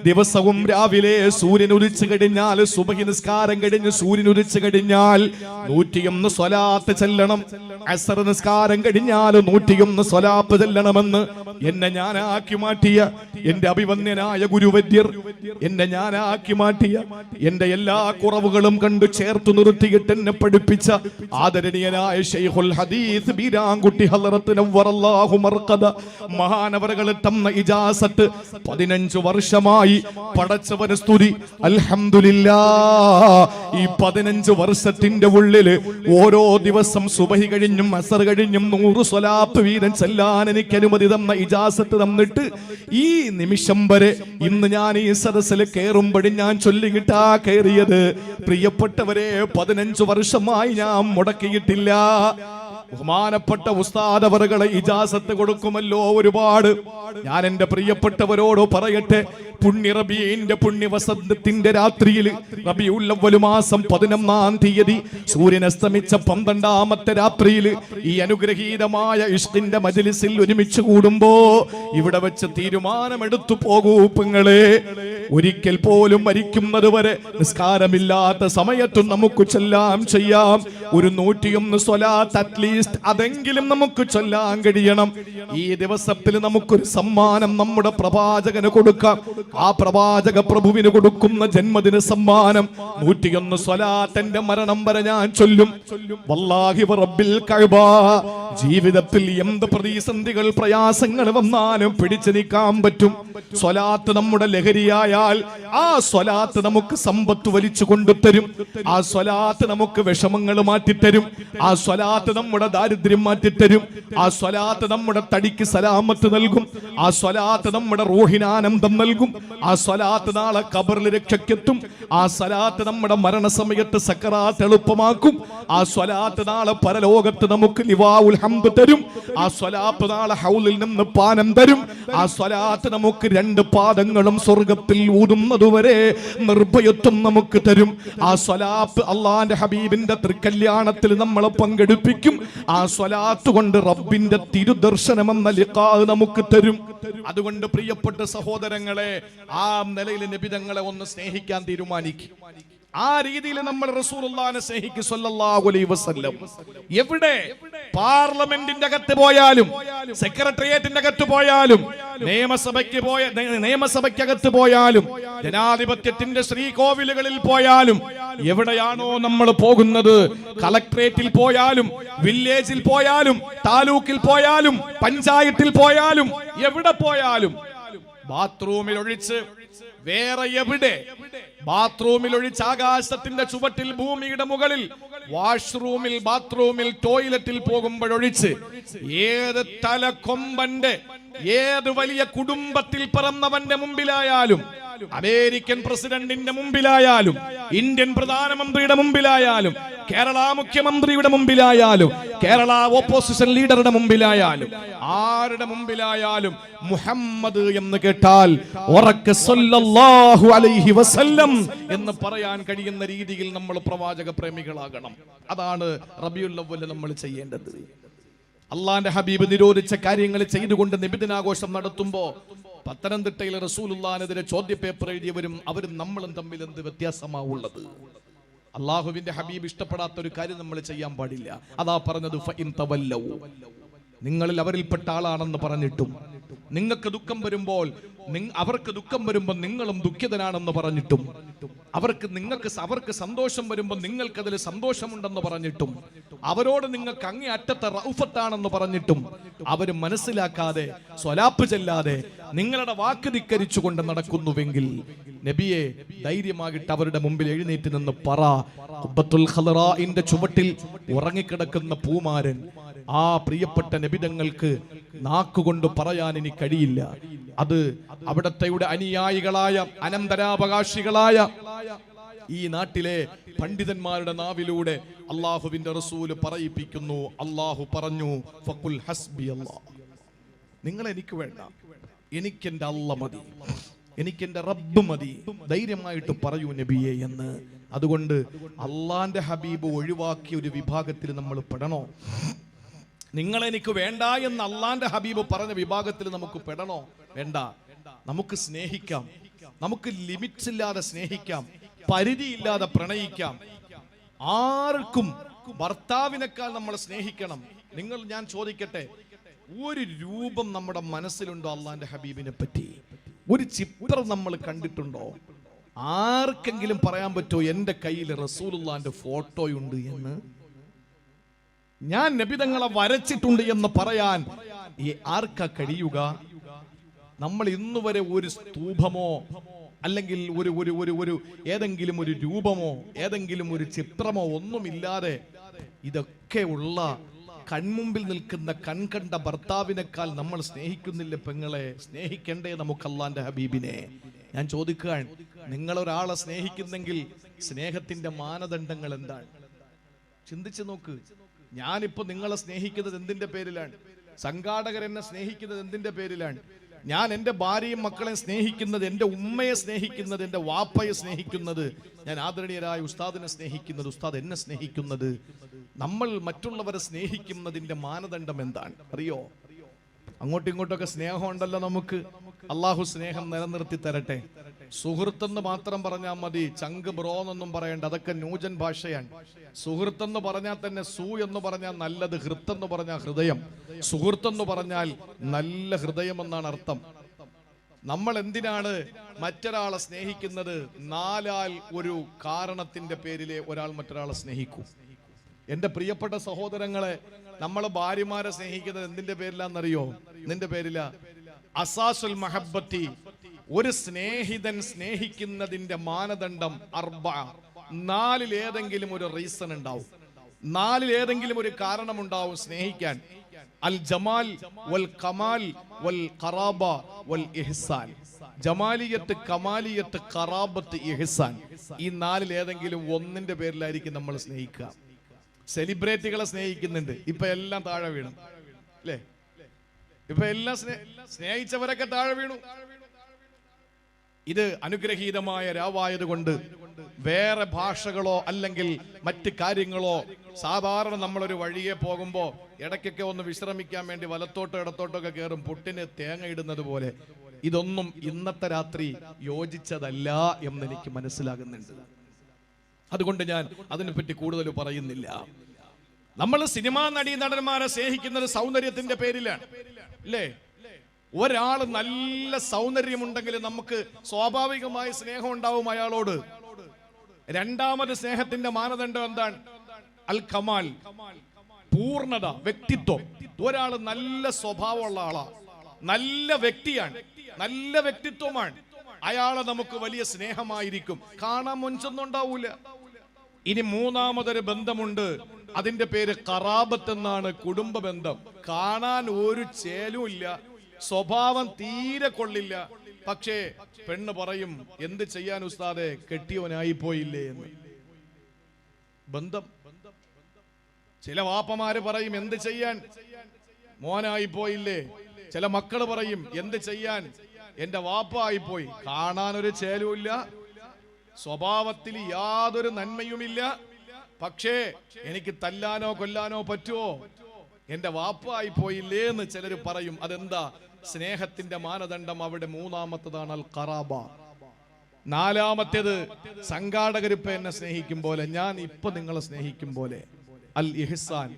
ദിവസവും രാവിലെ സൂര്യൻ ഉദിച്ചു കഴിഞ്ഞാൽ, സുബഹി നിസ്കാരം കഴിഞ്ഞ് സൂര്യൻ ഉദിച്ചു കഴിഞ്ഞാൽ 101 സ്വലാത്ത് ചെല്ലണം. അസ്ർ നിസ്കാരം കഴിഞ്ഞാൽ 101 സ്വലാത്ത് ചെല്ലണമെന്ന് എന്നെ ഞാനാക്കി മാറ്റിയ എന്റെ അഭിവന്യനായ ഗുരുവര്യർ, എന്നെ ഞാനാക്കി മാറ്റിയ, എന്റെ എല്ലാ കുറവുകളും കണ്ടു ചേർത്ത് നിർത്തിയിട്ട് എന്നെ പഠിപ്പിച്ച ആദരണീയനായ ശൈഖുൽ ഹദീസ് ബീരാൻകുട്ടി ഹളറത്ത് നവ്വറല്ലാഹു മർഖദ മഹാനവറുകൾ തന്ന ഇജാസത്ത് 15 വർഷമായി വർഷമായി പടച്ചവന് സ്തുതി. അൽഹംദുലില്ലാഹ്. ഈ 15 വർഷത്തിന്റെ ഉള്ളില് ഓരോ ദിവസം സുബഹി കഴിഞ്ഞും അസർ കഴിഞ്ഞും 100 സ്വലാത്ത് വീതം ചെല്ലാൻ എനിക്ക് അനുമതി തന്ന, ഇജാസത്ത് തന്നിട്ട് ഈ നിമിഷം വരെ ഇന്ന് ഞാൻ ഈ സദസ്സിൽ കയറുമ്പോഴും ഞാൻ ചൊല്ലിക്കിട്ടാ കയറിയത്. പ്രിയപ്പെട്ടവരെ, 15 വർഷമായി ഞാൻ മുടക്കിയിട്ടില്ല. ബഹുമാനപ്പെട്ട ഉസ്താദ് അവറുകളെ ഇജാസത്ത് കൊടുക്കുമല്ലോ ഒരുപാട്. ഞാൻ എന്റെ പ്രിയപ്പെട്ടവരോട് പറയട്ടെ, പുണ്യ റബീഇന്റെ പുണ്യവസന്തത്തിന്റെ രാത്രിയിൽ, റബീഉൽ അവ്വൽ മാസം 11-ാം തീയതി സൂര്യൻ അസ്തമിച്ച 12-ാമത്തെ രാത്രിയിൽ ഈ അനുഗ്രഹീതമായ ഇഷ്കിന്റെ മജ്ലിസിൽ ഒരുമിച്ച് കൂടുമ്പോ ഇവിടെ വെച്ച് തീരുമാനമെടുത്തു പോകൂ പെങ്ങളെ. ഒരിക്കൽ പോലും മരിക്കുന്നത് വരെ നിസ്കാരമില്ലാത്ത സമയത്തും നമുക്ക് ചൊല്ലാം ചെയ്യാം. ഒരു 101 സ്വലാത്ത് അറ്റ്ലീസ്റ്റ് അതെങ്കിലും നമുക്ക് ചൊല്ലാൻ കഴിയണം. ഈ ദിവസത്തിൽ നമുക്കൊരു സമ്മാനം നമ്മുടെ പ്രവാചകന് കൊടുക്കാം. ആ പ്രവാചക പ്രഭുവിന് കൊടുക്കുന്ന ജന്മദിന സമ്മാനം 101 സ്വലാത്ത് എന്റെ മരണം വരെ ഞാൻ ചൊല്ലും. വല്ലാഹി റബ്ബിൽ കഅബ. ജീവിതത്തിൽ എന്ത് പ്രതിസന്ധികൾ പ്രയാസങ്ങൾ വന്നാലും പിടിച്ചു നിൽക്കാൻ പറ്റും. സ്വലാത്ത് നമ്മുടെ ലഹരിയായാൽ ആ സ്വലാത്ത് നമുക്ക് സമ്പത്ത് വലിച്ചു കൊണ്ടുതരും. ആ സ്വലാത്ത് നമുക്ക് വിഷമങ്ങൾ മാറ്റിത്തരും. ആ സ്വലാത്ത് നമ്മുടെ ദാരിദ്ര്യം മാറ്റിത്തരും. ആ സ്വലാത്ത് നമ്മുടെ തടിക്ക് സലാമത്ത് നൽകും. ആ സ്വലാത്ത് നമ്മുടെ റൂഹിന് ആനന്ദം നൽകും. ആ സ്വലാത്ത് നാളെ ഖബറിൽ രക്ഷയ്ക്കെത്തും. ആ സ്വലാത്ത് നമ്മുടെ മരണസമയത്ത് സക്കറാത്ത് എളുപ്പമാക്കും. ആ സ്വലാത്ത് നാളെ പരലോകത്ത് നമുക്ക് ലിവാഉൽ ഹംദ് തരും. ആ സ്വലാത്ത് നാളെ ഹൗലിൽ നിന്ന് പാനം തരും. ആ സ്വലാത്ത് നമുക്ക് 2 പാദങ്ങളും സ്വർഗത്തിൽ ഊതുന്നതുവരെ നിർഭയത്വം നമുക്ക് തരും. ആ സ്വലാത്ത് അള്ളാന്റെ ഹബീബിന്റെ തൃക്കല്യാണത്തിൽ നമ്മളെ പങ്കെടുപ്പിക്കും. ആ സ്വലാത്ത് കൊണ്ട് റബ്ബിന്റെ തിരുദർശനമെന്ന ലിഖാ നമുക്ക് തരും. അതുകൊണ്ട് പ്രിയപ്പെട്ട സഹോദരങ്ങളെ, ആ നിലയിൽ നബി തങ്ങളെ ഒന്ന് സ്നേഹിക്കാൻ തീരുമാനിക്കും. ആ രീതിയിൽ നമ്മൾ റസൂലുള്ളാഹിനെ സ്നേഹിക്കും സല്ലല്ലാഹു അലൈഹി വസല്ലം. എവിടെ പാർലമെന്റിന്റെ അകത്ത് പോയാലും, സെക്രട്ടേറിയറ്റിന്റെ അകത്ത് പോയാലും, നിയമസഭയ്ക്കകത്ത് പോയാലും, ജനാധിപത്യത്തിന്റെ ശ്രീകോവിലുകളിൽ പോയാലും, എവിടെയാണോ നമ്മൾ പോകുന്നത്, കളക്ടറേറ്റിൽ പോയാലും, വില്ലേജിൽ പോയാലും, താലൂക്കിൽ പോയാലും, പഞ്ചായത്തിൽ പോയാലും, എവിടെ പോയാലും ബാത്റൂമിൽ ഒഴിച്ച് വേറെ എവിടെ, ബാത്റൂമിൽ ഒഴിച്ച് ആകാശത്തിന്റെ ചുവട്ടിൽ, ഭൂമിയുടെ മുകളിൽ, വാഷ്റൂമിൽ, ബാത്റൂമിൽ, ടോയ്ലറ്റിൽ പോകുമ്പോഴൊഴിച്ച്, ഏത് തലക്കൊമ്പന്റെ, ഏത് വലിയ കുടുംബത്തിൽ പിറന്നവന്റെ മുമ്പിലായാലും, അമേരിക്കൻ പ്രസിഡന്റിന്റെ മുമ്പിലായാലും, ഇന്ത്യൻ പ്രധാനമന്ത്രിയുടെ മുമ്പിലായാലും, കേരള മുഖ്യമന്ത്രിയുടെ മുമ്പിലായാലും, കേരള ഓപ്പോസിഷൻ ലീഡറുടെ മുമ്പിലായാലും, ആരുടെ മുമ്പിലായാലും മുഹമ്മദ് എന്ന് കേട്ടാൽ ഉറക്കെ സല്ലല്ലാഹു അലൈഹി വസല്ലം എന്ന് പറയാൻ കഴിയുന്ന രീതിയിൽ നമ്മൾ പ്രവാചക പ്രേമികളാകണം. അതാണ് റബീഉൽ അവ്വൽ നമ്മൾ ചെയ്യേണ്ടത്. അള്ളാന്റെ ഹബീബ് നിരോധിച്ച കാര്യങ്ങൾ ചെയ്തുകൊണ്ട് നബിദിനാഘോഷം നടത്തുമ്പോ പത്തനംതിട്ടയിൽ റസൂലുള്ളാഹിനെതിരെ ചോദ്യപേപ്പർ എഴുതിയവരും അവരും നമ്മളും തമ്മിൽ എന്ത് വ്യത്യാസമാവുള്ളത്? അള്ളാഹുവിന്റെ ഹബീബ് ഇഷ്ടപ്പെടാത്ത ഒരു കാര്യം നമ്മൾ ചെയ്യാൻ പാടില്ല. അതാ പറഞ്ഞത്, ഫഇൻ തവല്ലൗ, നിങ്ങളിൽ അവരിൽപ്പെട്ട ആളാണെന്ന് പറഞ്ഞിട്ടും നിങ്ങൾക്ക് ദുഃഖം വരുമ്പോൾ, അവർക്ക് ദുഃഖം വരുമ്പോൾ നിങ്ങളും ദുഃഖിതനാണെന്ന് പറഞ്ഞിട്ടും, അവർക്ക് സന്തോഷം വരുമ്പോൾ നിങ്ങൾക്കതിൽ സന്തോഷമുണ്ടെന്ന് പറഞ്ഞിട്ടും, അവരോട് നിങ്ങൾക്ക് അങ്ങേ അറ്റത്തെ റൗഫത്താണെന്ന് പറഞ്ഞിട്ടും അവര് മനസ്സിലാക്കാതെ, സ്വലാപ്പ് ചെല്ലാതെ, നിങ്ങളുടെ വാക്ക് ധിക്കരിച്ചുകൊണ്ട് നടക്കുന്നുവെങ്കിൽ നബിയെ ധൈര്യമായിട്ട് അവരുടെ മുമ്പിൽ എഴുന്നേറ്റ് നിന്ന് പറ, ഖുബ്ബത്തുൽ ഖളറാഇന്റെ ചുവട്ടിൽ ഉറങ്ങിക്കിടക്കുന്ന പൂമാരൻ, ആ പ്രിയപ്പെട്ട നബിതങ്ങൾക്ക് നാക്കുകൊണ്ട് പറയാൻ ഇനി കഴിയില്ല. അത് അവിടത്തെ അനുയായികളായ, അനന്തരാവകാശികളായ ഈ നാട്ടിലെ പണ്ഡിതന്മാരുടെ നാവിലൂടെ അള്ളാഹുവിന്റെ റസൂല് പറയിപ്പിക്കുന്നു. അള്ളാഹു പറഞ്ഞു, ഫഖുൽ ഹസ്ബി അല്ലാഹ്, നിങ്ങൾ എനിക്ക് വേണ്ട, എനിക്കെന്റെ അല്ലാഹ് മതി, എനിക്കെന്റെ റബ്ബ് മതി, ധൈര്യമായിട്ട് പറയൂ നബിയെ എന്ന്. അതുകൊണ്ട് അള്ളാന്റെ ഹബീബ് ഒഴിവാക്കിയ ഒരു വിഭാഗത്തിൽ നമ്മൾ പെടണോ? നിങ്ങൾ എനിക്ക് വേണ്ട എന്ന് അള്ളാന്റെ ഹബീബ് പറഞ്ഞ വിഭാഗത്തിൽ നമുക്ക് പെടണോ? വേണ്ട. നമുക്ക് സ്നേഹിക്കാം, നമുക്ക് ലിമിറ്റ്സ് ഇല്ലാതെ സ്നേഹിക്കാം, പരിധിയില്ലാതെ പ്രണയിക്കാം. ആർക്കും ഭർത്താവിനേക്കാൾ നമ്മൾ സ്നേഹിക്കണം. ഞാൻ ചോദിക്കട്ടെ, ഒരു രൂപം നമ്മുടെ മനസ്സിലുണ്ടോ അള്ളാന്റെ ഹബീബിനെ പറ്റി? ഒരു ചിത്രം നമ്മൾ കണ്ടിട്ടുണ്ടോ? ആർക്കെങ്കിലും പറയാൻ പറ്റുമോ എന്റെ കയ്യിൽ റസൂലുള്ളാന്റെ ഫോട്ടോയുണ്ട് എന്ന്? ഞാൻ നബിതങ്ങളെ വരച്ചിട്ടുണ്ട് എന്ന് പറയാൻ ആർക്കാ കഴിയുക? നമ്മൾ ഇന്നുവരെ ഒരു സ്തൂപമോ അല്ലെങ്കിൽ ഒരു ഒരു ഒരു ഒരു ഏതെങ്കിലും ഒരു രൂപമോ ഏതെങ്കിലും ഒരു ചിത്രമോ ഒന്നുമില്ലാതെ ഇതൊക്കെ ഉള്ള കൺമുമ്പിൽ നിൽക്കുന്ന കൺകണ്ട ഭർത്താവിനേക്കാൾ നമ്മൾ സ്നേഹിക്കുന്നില്ല പെങ്ങളെ? സ്നേഹിക്കണ്ടേ നമുക്ക് അല്ലാഹുവിന്റെ ഹബീബിനെ? ഞാൻ ചോദിക്കാൻ, നിങ്ങൾ ഒരാളെ സ്നേഹിക്കുന്നെങ്കിൽ സ്നേഹത്തിന്റെ മാനദണ്ഡങ്ങൾ എന്താണ്? ചിന്തിച്ചു നോക്ക്. ഞാനിപ്പോ നിങ്ങളെ സ്നേഹിക്കുന്നത് എന്തിന്റെ പേരിലാണ്? സംഘാടകർ എന്നെ സ്നേഹിക്കുന്നത് എന്തിന്റെ പേരിലാണ്? ഞാൻ എൻ്റെ ഭാര്യയും മക്കളെ സ്നേഹിക്കുന്നത്, എൻ്റെ ഉമ്മയെ സ്നേഹിക്കുന്നത്, എൻ്റെ വാപ്പയെ സ്നേഹിക്കുന്നത്, ഞാൻ ആദരണീയരായ ഉസ്താദിനെ സ്നേഹിക്കുന്നത്, ഉസ്താദ് എന്നെ സ്നേഹിക്കുന്നത്. നമ്മൾ മറ്റുള്ളവരെ സ്നേഹിക്കുന്നതിന്റെ മാനദണ്ഡം എന്താണ് അറിയോ? അങ്ങോട്ടും ഇങ്ങോട്ടൊക്കെ സ്നേഹം ഉണ്ടല്ലോ നമുക്ക്. അള്ളാഹു സ്നേഹം നിലനിർത്തി തരട്ടെ. സുഹൃത്തെന്ന് മാത്രം പറഞ്ഞാൽ മതി, ചങ്ക് ബ്രോ എന്നൊന്നും പറയണ്ട, അതൊക്കെ ന്യൂജൻ ഭാഷയാണ്. സുഹൃത്തെന്ന് പറഞ്ഞാൽ തന്നെ സു എന്ന് പറഞ്ഞാൽ നല്ലത്, ഹൃത്തെന്ന് പറഞ്ഞാൽ ഹൃദയം, സുഹൃത്തെന്ന് പറഞ്ഞാൽ നല്ല ഹൃദയം എന്നാണ് അർത്ഥം. നമ്മൾ എന്തിനാണ് മറ്റൊരാളെ സ്നേഹിക്കുന്നത്? നാലാൽ ഒരു കാരണത്തിന്റെ പേരിലെ ഒരാൾ മറ്റൊരാളെ സ്നേഹിക്കും. എന്റെ പ്രിയപ്പെട്ട സഹോദരങ്ങളെ, നമ്മൾ ഭാര്യമാരെ സ്നേഹിക്കുന്നത് എന്തിന്റെ പേരിലാണെന്നറിയോ? നിന്റെ പേരില. അസാസുൽ മഹബ്ബത്തി, ഒരു സ്നേഹിതൻ സ്നേഹിക്കുന്നതിന്റെ മാനദണ്ഡം നാലിൽ ഏതെങ്കിലും ഒരു റീസൺ ഉണ്ടാവും, നാലിൽ ഏതെങ്കിലും ഒരു കാരണം ഉണ്ടാവും സ്നേഹിക്കാൻ. അൽ ജമാൽ വൽ കമാൽ വൽ ഖറാബ വൽ ഇഹ്സാൻ. ജമാലിയത്ത്, കമാലിയത്ത്, ഖറാബത്ത്, ഇഹ്സാൻ. ഈ നാലിൽ ഏതെങ്കിലും ഒന്നിന്റെ പേരിലായിരിക്കും നമ്മൾ സ്നേഹിക്കുക. സെലിബ്രിറ്റികളെ സ്നേഹിക്കുന്നുണ്ട്, ഇപ്പൊ എല്ലാം താഴെ വീണു അല്ലേ? ഇപ്പൊ എല്ലാം സ്നേഹിച്ചവരൊക്കെ താഴെ വീണു. ഇത് അനുഗ്രഹീതമായ രാവായത് കൊണ്ട് വേറെ ഭാഷകളോ അല്ലെങ്കിൽ മറ്റ് കാര്യങ്ങളോ, സാധാരണ നമ്മളൊരു വഴിയെ പോകുമ്പോ ഇടയ്ക്കൊക്കെ ഒന്ന് വിശ്രമിക്കാൻ വേണ്ടി വലത്തോട്ടോ ഇടത്തോട്ടൊക്കെ കയറും, പുട്ടിന് തേങ്ങ ഇടുന്നത് പോലെ. ഇതൊന്നും ഇന്നത്തെ രാത്രി യോജിച്ചതല്ല എന്ന് എനിക്ക് മനസ്സിലാകുന്നുണ്ട്. അതുകൊണ്ട് ഞാൻ അതിനെപ്പറ്റി കൂടുതൽ പറയുന്നില്ല. നമ്മൾ സിനിമാ നടന്മാരെ സ്നേഹിക്കുന്നത് സൗന്ദര്യത്തിന്റെ പേരിലാണ് അല്ലേ? ഒരാൾ നല്ല സൗന്ദര്യമുണ്ടെങ്കിൽ നമുക്ക് സ്വാഭാവികമായി സ്നേഹം ഉണ്ടാവും അയാളോട്. രണ്ടാമത് സ്നേഹത്തിന്റെ മാനദണ്ഡം എന്താണ്? അൽ കമാൽ, പൂർണ്ണത, വ്യക്തിത്വം. ഒരാൾ നല്ല സ്വഭാവമുള്ള ആളാ, നല്ല വ്യക്തിയാണ്, നല്ല വ്യക്തിത്വമാണ്, അയാളെ നമുക്ക് വലിയ സ്നേഹമായിരിക്കും, കാണാൻ മൊഞ്ചൊന്നും ഉണ്ടാവൂല. ഇനി മൂന്നാമതൊരു ബന്ധമുണ്ട്, അതിന്റെ പേര് ഖറാബത്ത് എന്നാണ്, കുടുംബ ബന്ധം. കാണാൻ ഒരു ചേലും ഇല്ല, സ്വഭാവം തീരെ കൊള്ളില്ല, പക്ഷേ പെണ്ണ് പറയും എന്ത് ചെയ്യാൻ ഉസ്താദെ, കെട്ടിയോനായി പോയില്ലേ എന്ന്. ബന്ധം. ചില വാപ്പമാര് പറയും എന്ത് ചെയ്യാൻ, മോനായി പോയില്ലേ. ചില മക്കള് പറയും എന്ത് ചെയ്യാൻ, എന്റെ വാപ്പ ആയിപ്പോയി. കാണാൻ ഒരു ചേലുമില്ല, സ്വഭാവത്തിൽ യാതൊരു നന്മയുമില്ല, പക്ഷേ എനിക്ക് തല്ലാനോ കൊല്ലാനോ പറ്റുമോ, എന്റെ വാപ്പ ആയിപ്പോയില്ലേ എന്ന് ചിലര് പറയും. അതെന്താ? സ്നേഹത്തിന്റെ മാനദണ്ഡം അവിടെ മൂന്നാമത്തതാണ് അൽ ഖറാബ. നാലാമത്തേത് സംഘാടകരിപ്പ എന്നെ സ്നേഹിക്കും പോലെ, ഞാൻ ഇപ്പൊ നിങ്ങളെ സ്നേഹിക്കും പോലെ, അൽ ഇഹ്സാൻ.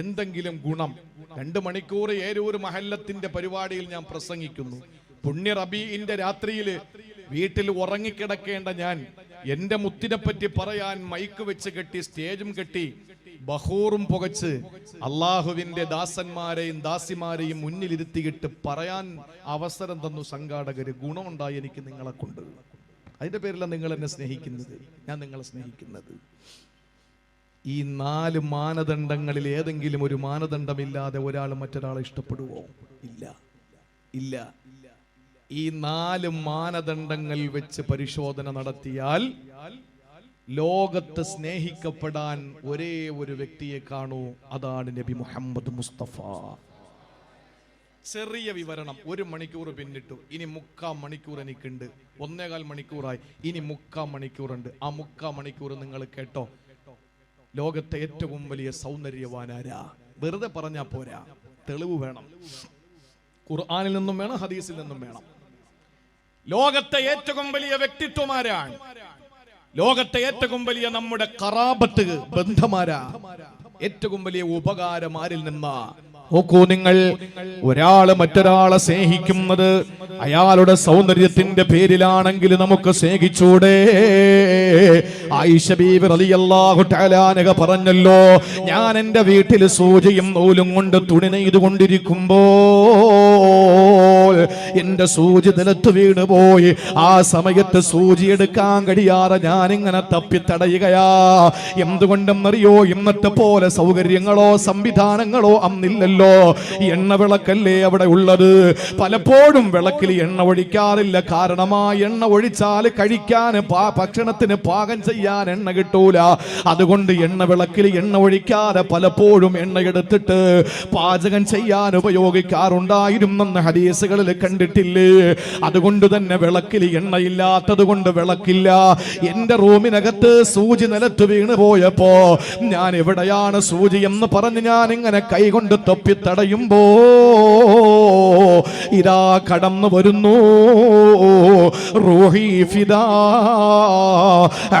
എന്തെങ്കിലും ഗുണം. 2 മണിക്കൂർ ഏരൂർ മഹല്ലത്തിന്റെ പരിപാടിയിൽ ഞാൻ പ്രസംഗിക്കുന്നു. പുണ്യ റബീഇന്റെ രാത്രിയില് വീട്ടിൽ ഉറങ്ങിക്കിടക്കേണ്ട ഞാൻ എന്റെ മുത്തിനെ പറ്റി പറയാൻ മൈക്ക് വെച്ച് കെട്ടി, സ്റ്റേജും കെട്ടി, ബഹൂറും പുകച്ച് അള്ളാഹുവിന്റെ ദാസന്മാരെയും ദാസിമാരെയും മുന്നിലിരുത്തിയിട്ട് പറയാൻ അവസരം തന്നു സംഘാടകര്. ഗുണമുണ്ടായി എനിക്ക് നിങ്ങളെ കൊണ്ട്. അതിന്റെ പേരിലാണ് നിങ്ങൾ എന്നെ സ്നേഹിക്കുന്നത്, ഞാൻ നിങ്ങളെ സ്നേഹിക്കുന്നത്. ഈ 4 മാനദണ്ഡങ്ങളിൽ ഏതെങ്കിലും ഒരു മാനദണ്ഡമില്ലാതെ ഒരാൾ മറ്റൊരാളെ ഇഷ്ടപ്പെടുവോ? ഇല്ല, ഇല്ല. ഈ 4 മാനദണ്ഡങ്ങൾ വെച്ച് പരിശോധന നടത്തിയാൽ ലോകത്ത് സ്നേഹിക്കപ്പെടാൻ ഒരേ ഒരു വ്യക്തിയെ കാണൂ, അതാണ് നബി മുഹമ്മദ് മുസ്തഫ. ചെറിയ വിവരണം. 1 മണിക്കൂർ പിന്നിട്ടു, ഇനി 3/4 മണിക്കൂർ എനിക്കുണ്ട്. 1.25 മണിക്കൂറായി, ഇനി 3/4 മണിക്കൂറുണ്ട്. ആ 3/4 മണിക്കൂർ നിങ്ങൾ കേട്ടോ. ലോകത്തെ ഏറ്റവും വലിയ സൗന്ദര്യവാനാരാ? വെറുതെ പറഞ്ഞാ പോരാ, തെളിവ് വേണം. ഖുർആനിൽ നിന്നും വേണം, ഹദീസിൽ നിന്നും വേണം. ലോകത്തെ ഏറ്റവും വലിയ വ്യക്തിത്വമാരാണ്, ലോകത്തെ ഏറ്റവും വലിയ നമ്മുടെ ഖറാബത്ത് ബന്ധമാരാ, ഏറ്റവും വലിയ ഉപകാരം ആരിൽ നിന്നാ? നോക്കൂ നിങ്ങൾ, ഒരാള് മറ്റൊരാളെ സ്നേഹിക്കുന്നത് അയാളുടെ സൗന്ദര്യത്തിന്റെ പേരിലാണെങ്കിൽ നമുക്ക് സ്നേഹിച്ചൂടെ? ആയിഷ ബീവി റളിയല്ലാഹു തആല അൻഹ പറഞ്ഞല്ലോ, ഞാൻ എൻ്റെ വീട്ടിൽ സൂചിയും നൂലും കൊണ്ട് തുണി നെയ്തുകൊണ്ടിരിക്കുമ്പോൾ എൻ്റെ സൂചി നിലത്ത് വീണ് പോയി. ആ സമയത്ത് സൂചി എടുക്കാൻ കഴിയാതെ ഞാനിങ്ങനെ തപ്പിത്തടയുകയാ. എന്തുകൊണ്ടെന്നറിയോ? ഇന്നത്തെ പോലെ സൗകര്യങ്ങളോ സംവിധാനങ്ങളോ അന്നില്ലല്ലോ. എണ്ണ വിളക്കല്ലേ അവിടെ ഉള്ളത്. പലപ്പോഴും വിളക്കിൽ എണ്ണ ഒഴിക്കാറില്ല. കാരണം ആ എണ്ണ ഒഴിച്ചാൽ കഴിക്കാൻ ഭക്ഷണത്തിന് പാകം ചെയ്യാൻ എണ്ണ കിട്ടൂല. അതുകൊണ്ട് എണ്ണ വിളക്കിൽ എണ്ണ ഒഴിക്കാതെ പലപ്പോഴും എണ്ണ എടുത്തിട്ട് പാചകം ചെയ്യാൻ ഉപയോഗിക്കാറുണ്ടായിരുന്നെന്ന് ഹദീസുകളിൽ കണ്ടിട്ടില്ലേ? അതുകൊണ്ട് തന്നെ വിളക്കിൽ എണ്ണയില്ലാത്തത് കൊണ്ട് വിളക്കില്ല. എന്റെ റൂമിനകത്ത് സൂചി നിലത്ത് വീണ് പോയപ്പോ ഞാൻ എവിടെയാണ് സൂചി എന്ന് പറഞ്ഞ് ഞാൻ ഇങ്ങനെ കൈകൊണ്ട് തപ്പിത്തടയുമ്പോ ഇതാ കടന്നു വരുന്നു റൂഹി ഫിദാ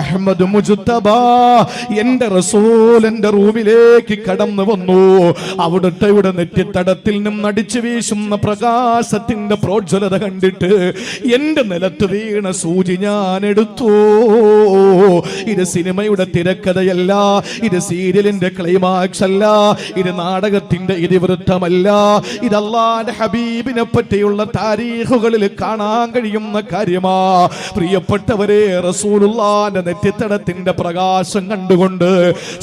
അഹ്മദ് മുജ്തബ. എന്റെ റസൂൽ എന്റെ റൂമിലേക്ക് കടന്നു വന്നു. അവിടുത്തെ ഇവിടെ നെറ്റിത്തടത്തിൽ നിന്ന് അടിച്ചു വീശുന്ന പ്രകാശത്തിന്റെ പ്രോജ്വലത കണ്ടിട്ട് എന്റെ നിലത്ത് വീണ സൂചി ഞാൻ എടുത്തു. ഇത് സിനിമയുടെ തിരക്കഥയല്ല, ഇത് സീരിയലിന്റെ ക്ലൈമാക്സ് അല്ല, ഇത് നാടകത്തിന്റെ ഇതിവൃത്തമല്ല. ഇത് അല്ലാഹുവിന്റെ ഹബീബിനെ പറ്റിയുള്ള താരീഖുകളിൽ കാണാൻ കഴിയുന്ന കാര്യമാ. പ്രിയപ്പെട്ടവരെ, റസൂലുള്ളാഹിന്റെ നെറ്റിത്തടത്തിന്റെ പ്രകാശം കണ്ടുകൊണ്ട്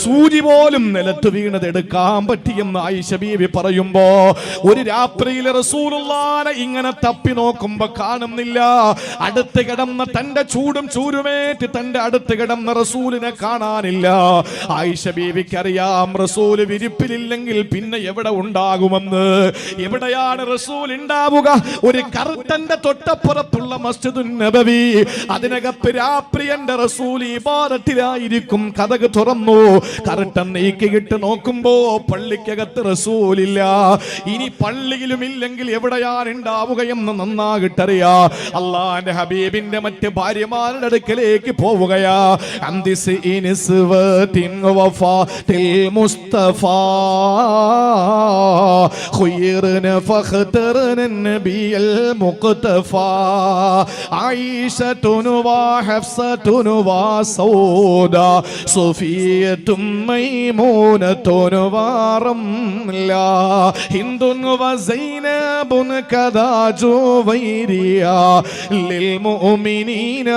സൂചി പോലും നിലത്ത് വീണത് എടുക്കാൻ പറ്റിയെന്ന് ആയിഷ ബീവി പറയുമ്പോ, ഒരു രാത്രിയിൽ റസൂലുള്ളാഹിനെ ഇങ്ങനെ തപ്പി നോക്കുമ്പോ കാണുന്നില്ല. അടുത്ത് കിടന്ന തന്റെ ചൂടും ചൂരുമേറ്റ് തന്റെ അടുത്ത് കിടന്ന റസൂലിനെ കാണാനില്ല. ആയിഷ ബീവിക്ക് അറിയാം, റസൂല് വിരിപ്പിലില്ലെങ്കിൽ പിന്നെ എവിടെ ഉണ്ടാകുമെന്ന്. എവിടെയാണ് റസൂൽ ഉണ്ടാവുക? ഒരു കർട്ടന്റെ തൊട്ടപ്പുറത്തുള്ള മസ്ജിദുൻ നബവി. അതിനകത്ത് രാത്രി എന്റെ റസൂൽ ഇബാദത്തിലായിരിക്കും. കതക് തുറന്നു, കർട്ടൻ നീക്കിയിട്ട് നോക്കുമ്പോ പള്ളിക്കകത്ത് റസൂലില്ല. ഇനി പള്ളിയിലും ഇല്ലെങ്കിൽ എവിടെയാണ് ഉണ്ടാവുകയെന്ന് നന്നായിട്ടറിയാ. അള്ളാന്റെ ഹബീബിന്റെ മറ്റ് ഭാര്യമാരുടെ അടുക്കലേക്ക് പോവുകയാ. അന്തിസ് ഇനിസ്വതിൻ വഫാതിൽ മുസ്തഫ ഖുയ്റന ഫഖ്തറന നബിയൽ മുഖ്തഫ ആയിഷത്തുൻ വഹഫ്സത്തുൻ വസൗദ സുഫിയത്തും മൈമൂനത്തുൻ വറംല ഹിന്ദുൻ വസൈനബുൻ കദാ ജുവൈരിയ ലിൽ മുഅ്മിനീന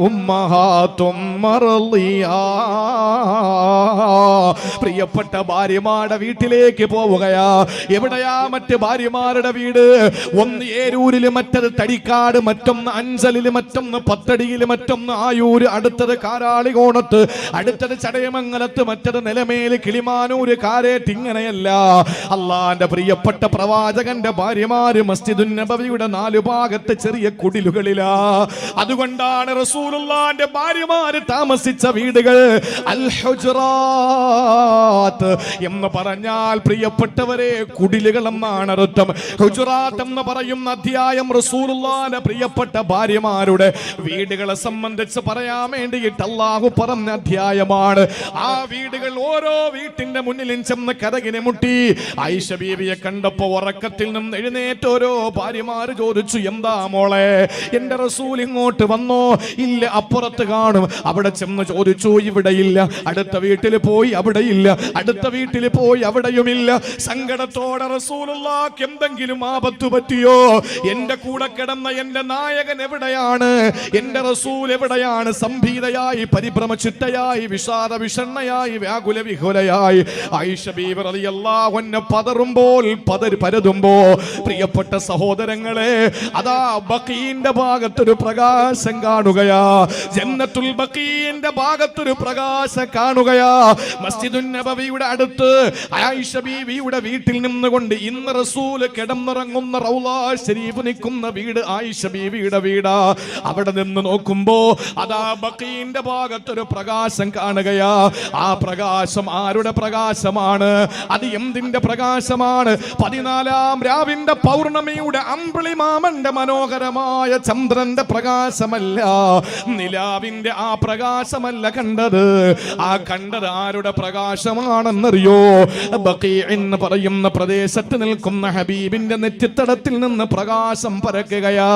ഉമ്മഹാത്തും മർളിയ. പ്രിയപ്പെട്ട ഭാര്യമാരുടെ വീട്ടിലേക്ക് പോവുകയാ. എവിടെയാ മറ്റ് ഭാര്യമാരുടെ വീട്? ഒന്ന് ഏരൂരില്, മറ്റത് തടിക്കാട്, മറ്റൊന്ന് അഞ്ചലില്, മറ്റൊന്ന് പത്തടിയില്, മറ്റൊന്ന് ആയൂര്, അടുത്തത് കാരാളികോണത്ത്, അടുത്തത് ചടയമംഗലത്ത്, മറ്റത് നിലമേല്, കിളിമാനൂര്, കാരേറ്റ്. ഇങ്ങനെയല്ല. അള്ളാന്റെ പ്രിയപ്പെട്ട പ്രവാചകന്റെ ഭാര്യമാര് മസ്ജിദുൻ നബവിയുടെ 4 ഭാഗത്ത് ചെറിയ കുടിലുകളിലാ. അതുകൊണ്ടാണ് റസൂലുള്ളാഹിന്റെ ഭാര്യമാര് താമസിച്ച വീടുകൾ അൽ ഹുജറാത്ത് എന്ന് പറഞ്ഞാൽ, പ്രിയപ്പെട്ടവരെ, കുടിലുകൾ എന്നാണ് അർത്ഥം. ഹുജറാത്ത് എന്ന് പറയുന്ന അധ്യായം റസൂലുള്ളാഹിന്റെ പ്രിയപ്പെട്ട ഭാര്യമാരുടെ വീടുകളെ സംബന്ധിച്ച് പറയാൻ വേണ്ടിയിട്ട് അല്ലാഹു പറഞ്ഞ അധ്യായമാണ്. ആ വീടുകൾ ഓരോ വീട്ടിന്റെ മുന്നിലും ചെന്ന് കതകിനെ മുട്ടി. ആയിഷ ബീവിയെ കണ്ടപ്പോ ഉറക്കത്തിൽ നിന്ന് എഴുന്നേറ്റ് ഓരോ ഭാര്യമാര് ചോദിച്ചു, എന്താ മോളെ, എന്റെ റസൂൽ ഇങ്ങോട്ട് വന്നോ? ഇല്ല, അപ്പുറത്ത് കാണും. അവിടെ ചെന്ന് ചോദിച്ചു, ഇവിടെയില്ല. അടുത്ത വീട്ടിൽ പോയി, അവിടെയില്ല. അടുത്ത വീട്ടിൽ പോയി, അവിടെയുമില്ല. സങ്കടത്തോടെ റസൂലുള്ളാഹിക്ക് എന്തെങ്കിലും ആപത്ത് പറ്റിയോ? എന്റെ കൂടെ കിടന്ന എന്റെ നായകൻ എവിടെയാണ്? എന്റെ റസൂൽ എവിടെയാണ്? സംഭീതയായി, പരിഭ്രമചിത്തയായി, വിഷാദ വിഷണ്ണയായി, വ്യാകുല വിഹുലയായി ആയിഷ ബീവി റളിയല്ലാഹു അൻഹ പതറുമ്പോൾ പരതുമ്പോ, പ്രിയപ്പെട്ട സഹോദരങ്ങളെ, അതാ ബഖീന്റെ ഭാഗത്തൊരു പ്രകാശം കാണുകയാ. ജന്നത്തുൽ ബഖീന്റെ ഭാഗത്തൊരു പ്രകാശം കാണുകയാ. മസ്ജിദുൻ നബവിയുടെ അടുത്ത് ആയിഷ ബീവിയുടെ വീട്ടിൽ നിന്നുകൊണ്ട് ഇന്ന് റസൂൽ കിടന്നിറങ്ങുന്ന റൗള ശരീഫ് നിൽക്കുന്ന വീട് ആയിഷ ബീവിയുടെ വീടാ. അവിടെ നിന്ന് നോക്കുമ്പോ അതാ ബഖീന്റെ ഭാഗത്തൊരു പ്രകാശം കാണുകയാ. ആ പ്രകാശം ആരുടെ പ്രകാശമാണ്? അത് എന്തിന്റെ പ്രകാശമാണ്? 14-ാം രാവിന്റെ പൗർണമിയുടെ അമ്പിളിമാമന്റെ മനോഹരമായ ചന്ദ്രന്റെ പ്രകാശമല്ല, നിലാവിന്റെ ആ പ്രകാശമല്ല കണ്ടത്. ആ കണ്ടത് ആരുടെ പ്രകാശമാണെന്നറിയോ? ബഖീ എന്ന് പറയുന്ന പറയുന്ന പ്രദേശത്ത് നിൽക്കുന്ന ഹബീബിന്റെ നെറ്റിത്തടത്തിൽ നിന്ന് പ്രകാശം പരക്കുകയാ.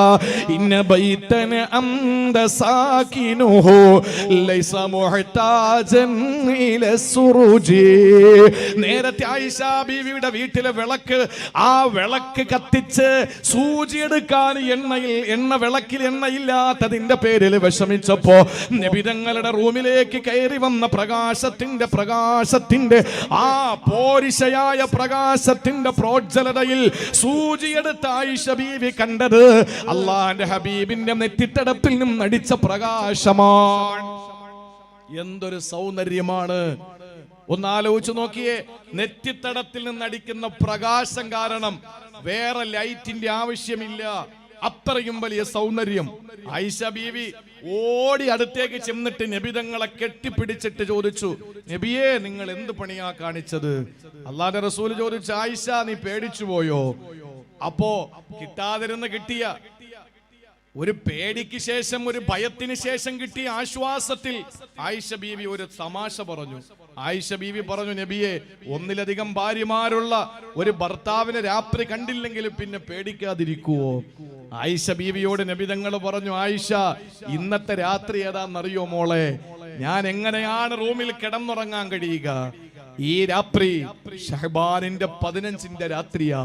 ഇന്ന ബൈതന അംദ സാകിനുഹു ലൈസ മുഹ്താജൻ ഇല സുറുജി. നേരത്തെ ആയിഷ ബീവിയുടെ വീട്ടിലെ വിളക്ക്, ആ വിളക്ക് കത്തിച്ച് സൂചിയെടുക്കാൻ വിളക്കിൽ എണ്ണയില്ലാത്തതിന്റെ പേരിൽ വിഷമിച്ചപ്പോ നബിതങ്ങളുടെ റൂമിലേക്ക് കയറി വന്ന പ്രകാശത്തിന്റെ ആ പോരിശയായ പ്രകാശത്തിന്റെ പ്രോജ്വലതയിൽ സൂചിയെടുത്ത ആയിഷ ബീവി കണ്ടത് അള്ളാന്റെ ഹബീബിന്റെ നെറ്റിത്തടപ്പിൽ നിന്നും നടിച്ച പ്രകാശമാണ്. എന്തൊരു സൗന്ദര്യമാണ്! ഒന്നാലോചിച്ചു നോക്കിയേ. നെറ്റിത്തടത്തിൽ നിന്ന് അടിക്കുന്ന പ്രകാശം കാരണം വേറെ ലൈറ്റിന്റെ ആവശ്യമില്ല. അത്രയും വലിയ സൗന്ദര്യം. ആയിഷ ബീവി ഓടി അടുത്തേക്ക് ചെന്നിട്ട് നബിതങ്ങളെ കെട്ടിപ്പിടിച്ചിട്ട് ചോദിച്ചു, നബിയേ, നിങ്ങൾ എന്ത് പണിയാ കാണിച്ചത്? അല്ലാഹുവിന്റെ റസൂൽ ചോദിച്ചു, ആയിഷ, നീ പേടിച്ചു പോയോ? അപ്പോ കിട്ടാതിരുന്ന് കിട്ടിയ ഒരു പേടിക്ക് ശേഷം, ഒരു ഭയത്തിന് ശേഷം കിട്ടിയ ആശ്വാസത്തിൽ ആയിഷ ബീവി ഒരു തമാശ പറഞ്ഞു. ആയിഷ ബീവി പറഞ്ഞു, നബിയെ, ഒന്നിലധികം ഭാര്യമാരുള്ള ഒരു ഭർത്താവിനെ രാത്രി കണ്ടില്ലെങ്കിൽ പിന്നെ പേടിക്കാതിരിക്കുവോ? ആയിഷ ബീവിയോട് നബി തങ്ങൾ പറഞ്ഞു, ആയിഷ, ഇന്നത്തെ രാത്രി ഏതാണെന്നറിയോ മോളെ? ഞാൻ എങ്ങനെയാണ് റൂമിൽ കിടന്നുറങ്ങാൻ കഴിയുക? ഈ രാത്രി ഷഹബാനിന്റെ 15ന്റെ രാത്രിയാ,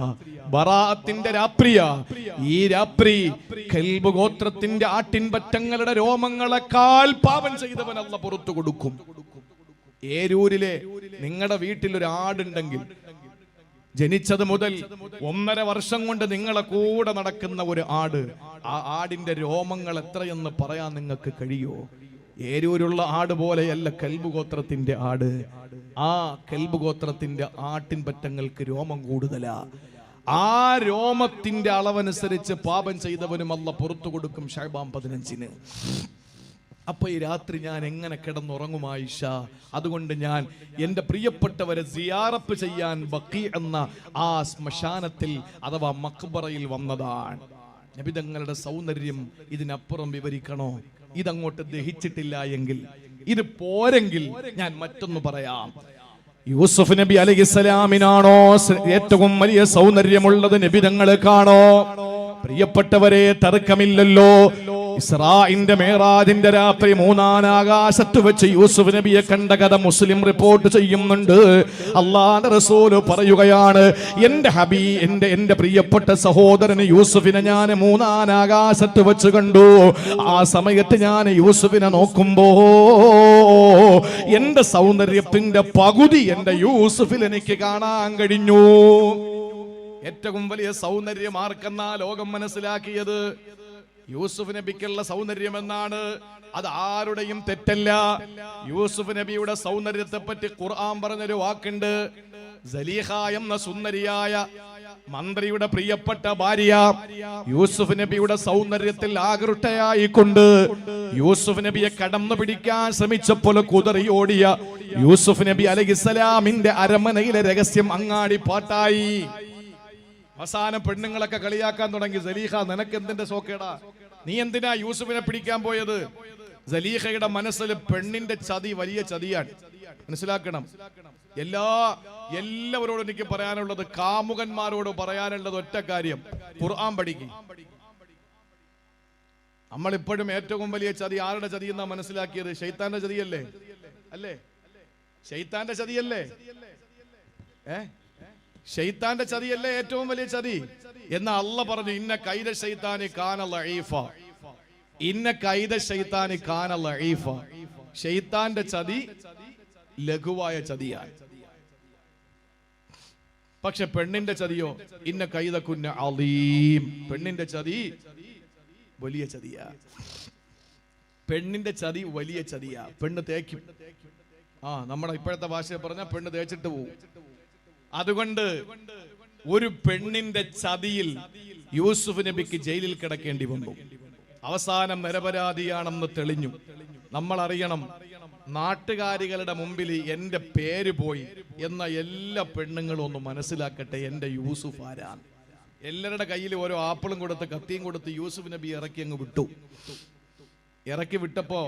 ബറാഅത്തിന്റെ രാത്രിയാ. ഈ രാത്രി കൽബ് ഗോത്രത്തിന്റെ ആട്ടിൻപറ്റങ്ങളുടെ രോമങ്ങളെക്കാൾ പാപം ചെയ്തവൻ അല്ലാഹു പുറത്തു കൊടുക്കും. ഏരൂരിലെ നിങ്ങളുടെ വീട്ടിൽ ഒരു ആടുണ്ടെങ്കിൽ, ജനിച്ചത് മുതൽ 1.5 വർഷം കൊണ്ട് നിങ്ങളെ കൂടെ നടക്കുന്ന ഒരു ആട്, ആ ആടിന്റെ രോമങ്ങൾ എത്രയെന്ന് പറയാൻ നിങ്ങൾക്ക് കഴിയോ? ഏരൂരുള്ള ആട് പോലെയല്ല കൽബ് ഗോത്രത്തിന്റെ ആട്. ആ കൽബ് ഗോത്രത്തിന്റെ ആട്ടിൻപറ്റങ്ങൾക്ക് രോമം കൂടുതലാ. ആ രോമത്തിന്റെ അളവനുസരിച്ച് പാപം ചെയ്തവനും അല്ലാഹു പുറത്തു കൊടുക്കും ശഅബാൻ 15-ന്. അപ്പൊ ഈ രാത്രി ഞാൻ എങ്ങനെ കിടന്നുറങ്ങും ആയിഷ? അതുകൊണ്ട് ഞാൻ എൻ്റെ പ്രിയപ്പെട്ടവരെ സിയാറത്ത് ചെയ്യാൻ ബഖീ എന്ന ആ ശ്മശാനത്തിൽ അഥവാ മഖ്ബറയിൽ വന്നതാണ്. നബി തങ്ങളുടെ സൗന്ദര്യം ഇതിനപ്പുറം വിവരിക്കണോ? ഇതങ്ങോട്ട് ദഹിച്ചിട്ടില്ല എങ്കിൽ, ഇത് പോരെങ്കിൽ ഞാൻ മറ്റൊന്ന് പറയാം. യൂസുഫ് നബി അലൈഹിസ്സലാമിനാണോ ഏറ്റവും വലിയ സൗന്ദര്യമുള്ളത് നബി തങ്ങൾക്കാണോ? പ്രിയപ്പെട്ടവരെ, തർക്കമില്ലല്ലോ. ഇസ്രാഇന്റെ മേറാജിന്റെ രാത്രി 3-ാം ആകാശത്ത് വെച്ച് യൂസുഫ് നബിയെ കണ്ട കഥ മുസ്ലിം റിപ്പോർട്ട് ചെയ്യുന്നുണ്ട്. അല്ലാഹുവിന്റെ റസൂൽ പറയുകയാണ്, എന്റെ പ്രിയപ്പെട്ട സഹോദരൻ യൂസുഫിനെ ഞാൻ 3-ാം ആകാശത്ത് വെച്ച് കണ്ടു. ആ സമയത്ത് ഞാൻ യൂസുഫിനെ നോക്കുമ്പോ എന്റെ സൗന്ദര്യത്തിന്റെ പകുതി എന്റെ യൂസുഫിൽ എനിക്ക് കാണാൻ കഴിഞ്ഞു. ഏറ്റവും വലിയ സൗന്ദര്യം ആർക്കെന്നാ ലോകം മനസ്സിലാക്കിയത്? യൂസുഫ് നബിക്കുള്ള സൗന്ദര്യം എന്നാണ്. അത് ആരുടെയും തെറ്റല്ല. യൂസുഫ് നബിയുടെ സൗന്ദര്യത്തെ പറ്റി ഖുർആൻ പറഞ്ഞൊരു വാക്കുണ്ട്. സലീഹ എന്ന സുന്ദരിയായ മന്ത്രിയുടെ പ്രിയപ്പെട്ട ഭാര്യ യൂസുഫ് നബിയുടെ സൗന്ദര്യത്തിൽ ആകൃഷ്ടയായിക്കൊണ്ട് യൂസുഫ് നബിയെ കടന്നു പിടിക്കാൻ ശ്രമിച്ചപ്പോൾ കുതറി ഓടിയ യൂസുഫ് നബി അലൈഹിസ്സലാമിന്റെ അരമനയിലെ രഹസ്യം അങ്ങാടി പാട്ടായി. അവസാനം പെണ്ണുങ്ങളൊക്കെ കളിയാക്കാൻ തുടങ്ങി, സലീഹ, നിനക്ക് എന്തിന്റെ സോക്കേടാ? നീ എന്തിനാ യൂസുഫിനെ പിടിക്കാൻ പോയത്? സലീഹയുടെ മനസ്സിൽ പെണ്ണിന്റെ ചതി വലിയ ചതിയാണ്. മനസ്സിലാക്കണം. എല്ലാവരോടും എനിക്ക് പറയാനുള്ളത്, കാമുകന്മാരോട് പറയാനുള്ളത് ഒറ്റ കാര്യം, ഖുർആൻ പഠിക്കും. നമ്മളിപ്പോഴും ഏറ്റവും വലിയ ചതി ആരുടെ ചതി എന്നാ മനസ്സിലാക്കിയത്? ശൈത്താന്റെ ചതിയല്ലേ? അല്ലേ? ശൈത്താന്റെ ചതിയല്ലേ? ശൈത്താന്റെ ചതിയല്ലേ ഏറ്റവും വലിയ ചതി? എന്നാ അല്ലാഹ് പറഞ്ഞു, ഇന്ന കൈദ ശൈത്താനി കാന ലഈഫ. ഇന്ന കൈദ ശൈത്താനി കാന ലഈഫ. ശൈത്താന്റെ ചതി ലഘുവായ ചതിയാണ്. പക്ഷെ പെണ്ണിന്റെ ചതിയോ, ഇന്ന കൈദകുന്ന അളീം. പെണ്ണിന്റെ ചതി വലിയ ചതിയാ. പെണ്ണിന്റെ ചതി വലിയ ചതിയാ. പെണ്ണ് തേക്കും. നമ്മുടെ ഇപ്പോഴത്തെ ഭാഷയിൽ പറഞ്ഞാൽ പെണ്ണ് തേച്ചിട്ട് പോവും. അതുകൊണ്ട് ഒരു പെണ്ണിന്റെ ചതിയിൽ യൂസുഫ് നബിക്ക് ജയിലിൽ കിടക്കേണ്ടി വന്നു. അവസാനം നിരപരാധിയാണെന്ന് തെളിഞ്ഞു. നമ്മൾ അറിയണം, നാട്ടുകാരികളുടെ മുമ്പിൽ എന്റെ പേര് പോയി എന്ന എല്ലാ പെണ്ണുങ്ങളും ഒന്ന് മനസ്സിലാക്കട്ടെ, എന്റെ യൂസുഫ് ആരാണ്. എല്ലാവരുടെ കയ്യിൽ ഓരോ ആപ്പിളും കൊടുത്ത് കത്തിയും കൊടുത്ത് യൂസുഫ് നബി ഇറക്കി അങ്ങ് വിട്ടു. ഇറക്കി വിട്ടപ്പോ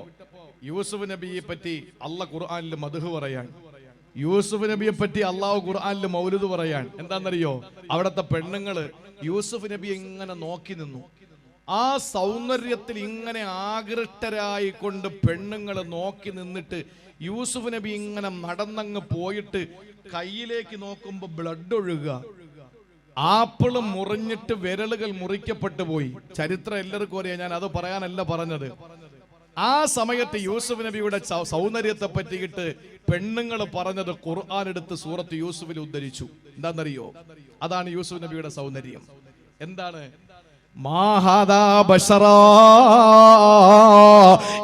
യൂസുഫ് നബിയെ പറ്റി അല്ലാഹ് ഖുർആനിൽ മദ്ഹ് പറയാൻ, യൂസുഫ് നബിയെ പറ്റി അള്ളാഹു ഖുർആനിൽ മൗലിദ് പറയാൻ. എന്താണെന്നറിയോ? അവിടുത്തെ പെണ്ണുങ്ങള് യൂസുഫ് നബിയെ ഇങ്ങനെ നോക്കി നിന്നു. ആ സൗന്ദര്യത്തിൽ ഇങ്ങനെ ആകൃഷ്ടരായിക്കൊണ്ട് പെണ്ണുങ്ങൾ നോക്കി നിന്നിട്ട് യൂസുഫ് നബി ഇങ്ങനെ നടന്നങ്ങ് പോയിട്ട് കയ്യിലേക്ക് നോക്കുമ്പോ ബ്ലഡ് ഒഴുകുക. ആപ്പിള് മുറിഞ്ഞിട്ട് വിരലുകൾ മുറിക്കപ്പെട്ടു പോയി. ചരിത്രം എല്ലാവർക്കും അറിയാം, ഞാൻ അത് പറയാനല്ല പറഞ്ഞത്. ആ സമയത്ത് യൂസുഫ് നബിയുടെ സൗന്ദര്യത്തെ പറ്റിയിട്ട് പെണ്ണുങ്ങൾ പറഞ്ഞത് ഖുർആൻ എടുത്ത് സൂറത്ത് യൂസുഫിൽ ഉദ്ധരിച്ചു. എന്താണെന്നറിയോ? അതാണ് യൂസുഫ് നബിയുടെ സൗന്ദര്യം. എന്താണ്? മാഹാദാ ബശറാ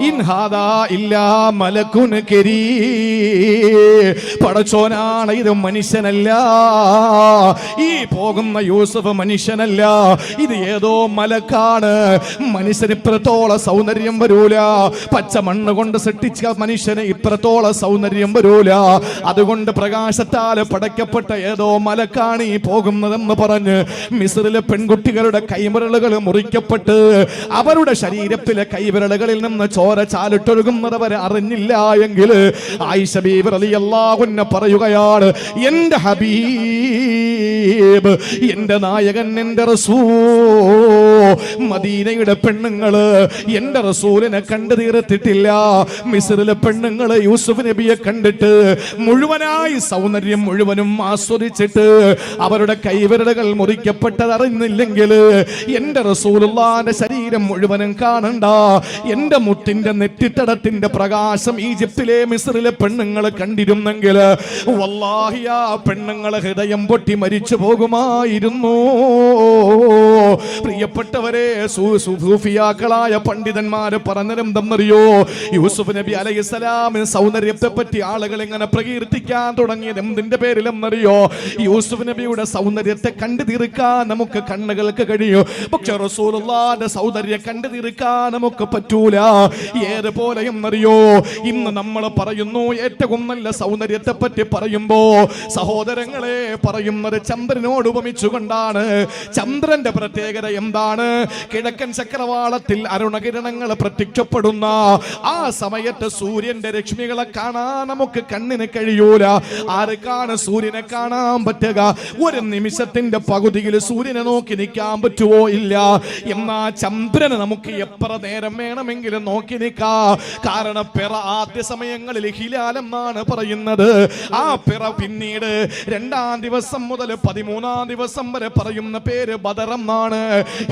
ഇൻ ഹാദാ ഇല്ലാ മലകുൻ കരീം. പടച്ചോനാണ്, ഇത് മനുഷ്യനല്ല. ഈ പോകുന്ന യൂസുഫ് മനുഷ്യനല്ല, ഇത് ഏതോ മലക്കാണ്. മനുഷ്യന് ഇത്രത്തോളം സൗന്ദര്യം വരൂല. പച്ച മണ്ണ് കൊണ്ട് സൃഷ്ടിച്ച മനുഷ്യന് ഇത്രത്തോളം സൗന്ദര്യം വരൂല. അതുകൊണ്ട് പ്രകാശത്താൽ പടയ്ക്കപ്പെട്ട ഏതോ മലക്കാണ് ഈ പോകുന്നതെന്ന് പറഞ്ഞ് മിസ്രിലെ പെൺകുട്ടികളുടെ കൈമരളുകൾ മുറിക്കപ്പെട്ട് അവരുടെ ശരീരത്തിലെ കൈവിരലുകളിൽ നിന്ന് ചോര ചാലിട്ടൊഴുകുന്നത് വരെ അറിഞ്ഞില്ല എങ്കിൽ ആയിഷ ബീവി റളിയല്ലാഹു അൻഹ പറയുകയാണ്, എന്റെ ഹബീബ്, എന്റെ നായകൻ, എന്റെ റസൂൽ, മദീനയുടെ പെണ്ണുങ്ങള് എന്റെ റസൂലിനെ കണ്ടു തീർത്തിട്ടില്ല. മിസ്രിലെ പെണ്ണുങ്ങള് യൂസുഫ് നബിയെ കണ്ടിട്ട് മുഴുവനായി സൗന്ദര്യം മുഴുവനും ആസ്വദിച്ചിട്ട് അവരുടെ കൈവിരലുകൾ മുറിക്കപ്പെട്ടത് അറിഞ്ഞില്ലെങ്കിൽ എന്റെ റസൂലുള്ളാഹിന്റെ ശരീരം മുഴുവനും കാണണ്ട. എന്റെ മുത്തിന്റെ നെറ്റിത്തടത്തിന്റെ പ്രകാശം ഈജിപ്തിലെ മിസ്രിലെ പെണ്ണുങ്ങൾ കണ്ടിരുന്നെങ്കിൽ വല്ലാഹി ആ പെണ്ണുങ്ങളെ ഹൃദയം പൊട്ടി മരിച്ചു പോകുമായിരുന്നു. പ്രിയപ്പെട്ടവരെ, സൂഫിയാക്കളായ പണ്ഡിതന്മാര് പറഞ്ഞതെന്തെന്നറിയോ? യൂസുഫ് നബി അലൈഹിസ്സലാമിന് സൗന്ദര്യത്തെ പറ്റി ആളുകൾ ഇങ്ങനെ പ്രകീർത്തിക്കാൻ തുടങ്ങിയത് എന്തിന്റെ പേരിലെന്നറിയോ? യൂസുഫ് നബിയുടെ സൗന്ദര്യത്തെ കണ്ടു തീർക്കാൻ നമുക്ക് കണ്ണുകൾക്ക് കഴിയും, പക്ഷെ റസൂലുള്ളാഹിന്റെ സൗന്ദര്യം കണ്ടു തീർക്കാൻ നമുക്ക് പറ്റൂല. ഏതുപോലെയെന്നറിയോ? ഇന്ന് നമ്മൾ പറയുന്നു ഏറ്റവും നല്ല സൗന്ദര്യത്തെ പറ്റി പറയുമ്പോ സഹോദരങ്ങളെ പറയുന്നത് ചന്ദ്രനോട് ഉപമിച്ചുകൊണ്ടാണ്. ചന്ദ്രന്റെ പ്രത്യേകത എന്താണ്? കിഴക്കൻ ചക്രവാളത്തിൽ അരുണകിരണങ്ങൾ പ്രത്യക്ഷപ്പെടുന്ന ആ സമയത്ത് സൂര്യന്റെ രശ്മികളെ കാണാൻ നമുക്ക് കണ്ണിന് കഴിയൂല. ആർക്കാണ് സൂര്യനെ കാണാൻ പറ്റുക? ഒരു നിമിഷത്തിന്റെ പകുതിയിൽ സൂര്യനെ നോക്കി നിൽക്കാൻ പറ്റുമോ? ഇല്ല. എന്നാ ചന്ദ്രന് നമുക്ക് എത്ര നേരം വേണമെങ്കിലും നോക്കി നിൽക്കാം. കാരണം പിറ ആദ്യ സമയങ്ങളിൽ ഹിലാൽ എന്നാണ് പറയുന്നത്. ആ പിറ പിന്നീട് 2-ാം ദിവസം മുതൽ 13-ാം ദിവസം വരെ പറയുന്ന പേര് ബദർ എന്നാണ്.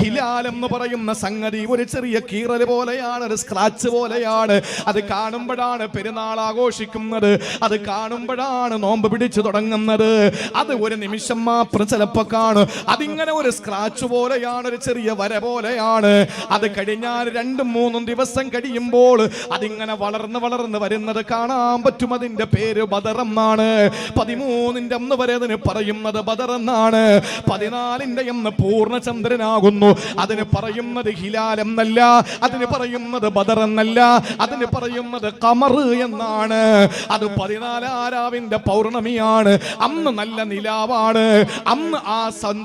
ഹിലാൽ എന്ന് പറയുന്ന സംഗതി ഒരു ചെറിയ കീറൽ പോലെയാണ്, ഒരു സ്ക്രാച്ച് പോലെയാണ്. അത് കാണുമ്പോഴാണ് പെരുന്നാൾ ആഘോഷിക്കുന്നത്, അത് കാണുമ്പോഴാണ് നോമ്പ് പിടിച്ചു തുടങ്ങുന്നത്. അത് ഒരു നിമിഷം മാത്രം ചിലപ്പോ കാണും. അതിങ്ങനെ ഒരു സ്ക്രാച്ച് പോലെയാണ്, ഒരു ചെറിയ വര പോലെയാണ്. അത് കഴിഞ്ഞാൽ 2-3 ദിവസം കഴിയുമ്പോൾ അതിങ്ങനെ വളർന്ന് വളർന്ന് വരുന്നത് കാണാൻ പറ്റും. അതിന്റെ പേര് ബദർ എന്നാണ്. 13-ന്റെ അന്ന് വരെ അതിന് പറയുന്നത് ബദർ എന്നാണ്. 14-ന്റെ അന്ന് പൂർണ്ണചന്ദ്രനാകുന്നു. അതിന് പറയുന്നത് ഹിലാൽ എന്നല്ല, അതിന് പറയുന്നത് ബദർ എന്നല്ല, അതിന് പറയുന്നത് ഖമർ എന്നാണ്. അത് 14 പൗർണമിയാണ്. അന്ന് നല്ല നിലാവാണ്. അന്ന് ആ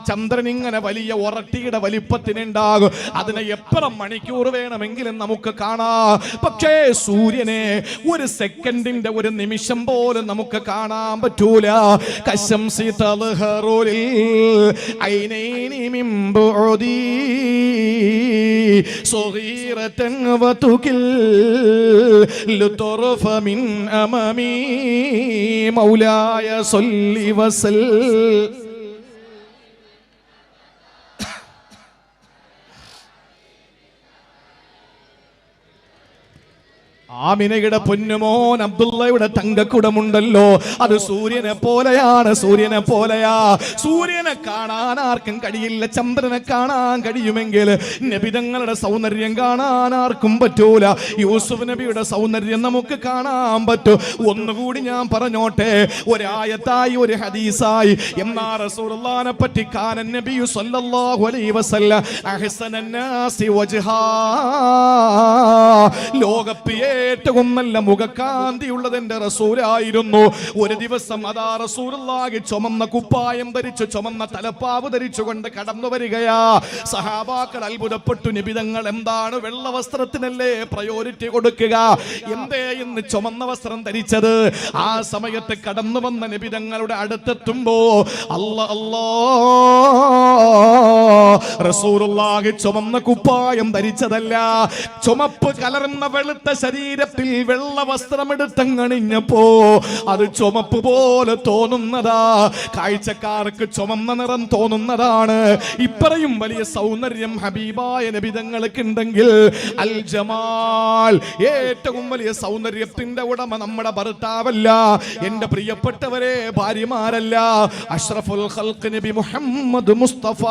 ചന്ദ്രൻ ഇങ്ങനെ വലിയ ഒറട്ടിയുടെ വലിപ്പത്തിനുണ്ടാകും. അതിനെ എത്ര മണിക്കൂർ വേണമെങ്കിലും നമുക്ക് കാണാം. പക്ഷേ സൂര്യനെ ഒരു സെക്കൻഡിന്റെ ഒരു നിമിഷം പോലും നമുക്ക് കാണാൻ പറ്റൂല. കശംസി തൽഹറുൽ ഐനൈനി മിൻ ബുഅദി സഗീറതൻ വതുകിൽ ലുതറഫ മിൻ അമമി മൗലായ സല്ലി വസല്ലം. ആമിനയുടെ പൊന്നുമോൻ അബ്ദുള്ളയുടെ തങ്കക്കുടമുണ്ടല്ലോ, അത് സൂര്യനെ പോലെയാണ്. സൂര്യനെ പോലെയാ. സൂര്യനെ കാണാൻ ആർക്കും കഴിയില്ല. ചന്ദ്രനെ കാണാൻ കഴിയുമെങ്കിൽ നബിതങ്ങളുടെ സൗന്ദര്യം കാണാൻ ആർക്കും പറ്റൂല. യൂസുഫ് നബിയുടെ സൗന്ദര്യം നമുക്ക് കാണാൻ പറ്റും. ഒന്നുകൂടി ഞാൻ പറഞ്ഞോട്ടെ, ഒരായത്തായി ഒരു ഹദീസായി. എന്നാ റസൂലുള്ളാഹിനെ പറ്റി കാനൻ നബിയു സല്ലല്ലാഹു അലൈഹി വസല്ലം അഹ്സനൻ നാസി വജ്ഹാ, ലോകത്ത് ഏറ്റവും നല്ല മുഖകാന്തിയുള്ളത് എന്റെ റസൂലായിരുന്നു. ഒരു ദിവസം അതാ റസൂലുള്ളാഹി ചുമന്ന കുപ്പായം ധരിച്ചു, ചുമന്ന തലപ്പാവ് ധരിച്ചുകൊണ്ട് കടന്നു വരികയാ. സഹാബാക്കൾ അത്ഭുതപ്പെട്ടു. നബി തങ്ങൾ എന്താണ് വെള്ള വസ്ത്രത്തിനല്ലേ പ്രയോറിറ്റി കൊടുക്കുക, എന്തേ ഇന്ന് ചുമന്ന വസ്ത്രം ധരിച്ചത്? ആ സമയത്ത് കടന്നു വന്ന നബി തങ്ങളുടെ അടുത്തെത്തുമ്പോ റസൂലുള്ളാഹി ചുമന്ന കുപ്പായം ധരിച്ചതല്ല, ചുമപ്പ് കലർന്ന വെളുത്ത ശരീരത്തിൽ വെള്ള വസ്ത്രം എടുത്തങ്ങണിഞ്ഞപ്പോ അത് ചുമപ്പ് പോലെ തോന്നുന്നതാ. കാഴ്ചക്കാർക്ക് ചുമന്ന നിറം തോന്നുന്നതാണ്. ഇത്രയും വലിയ സൗന്ദര്യം ഹബീബായ നബി തങ്ങൾക്ക് ഉണ്ടെങ്കിൽ അൽ ജമാൽ, ഏറ്റവും വലിയ സൗന്ദര്യത്തിന്റെ ഉടമ നമ്മുടെ ഭർത്താവല്ല, എന്റെ പ്രിയപ്പെട്ടവരെ ഭാര്യമാരല്ല, അഷ്റഫുൽ ഖൽഖ് നബി മുഹമ്മദ് മുസ്തഫ.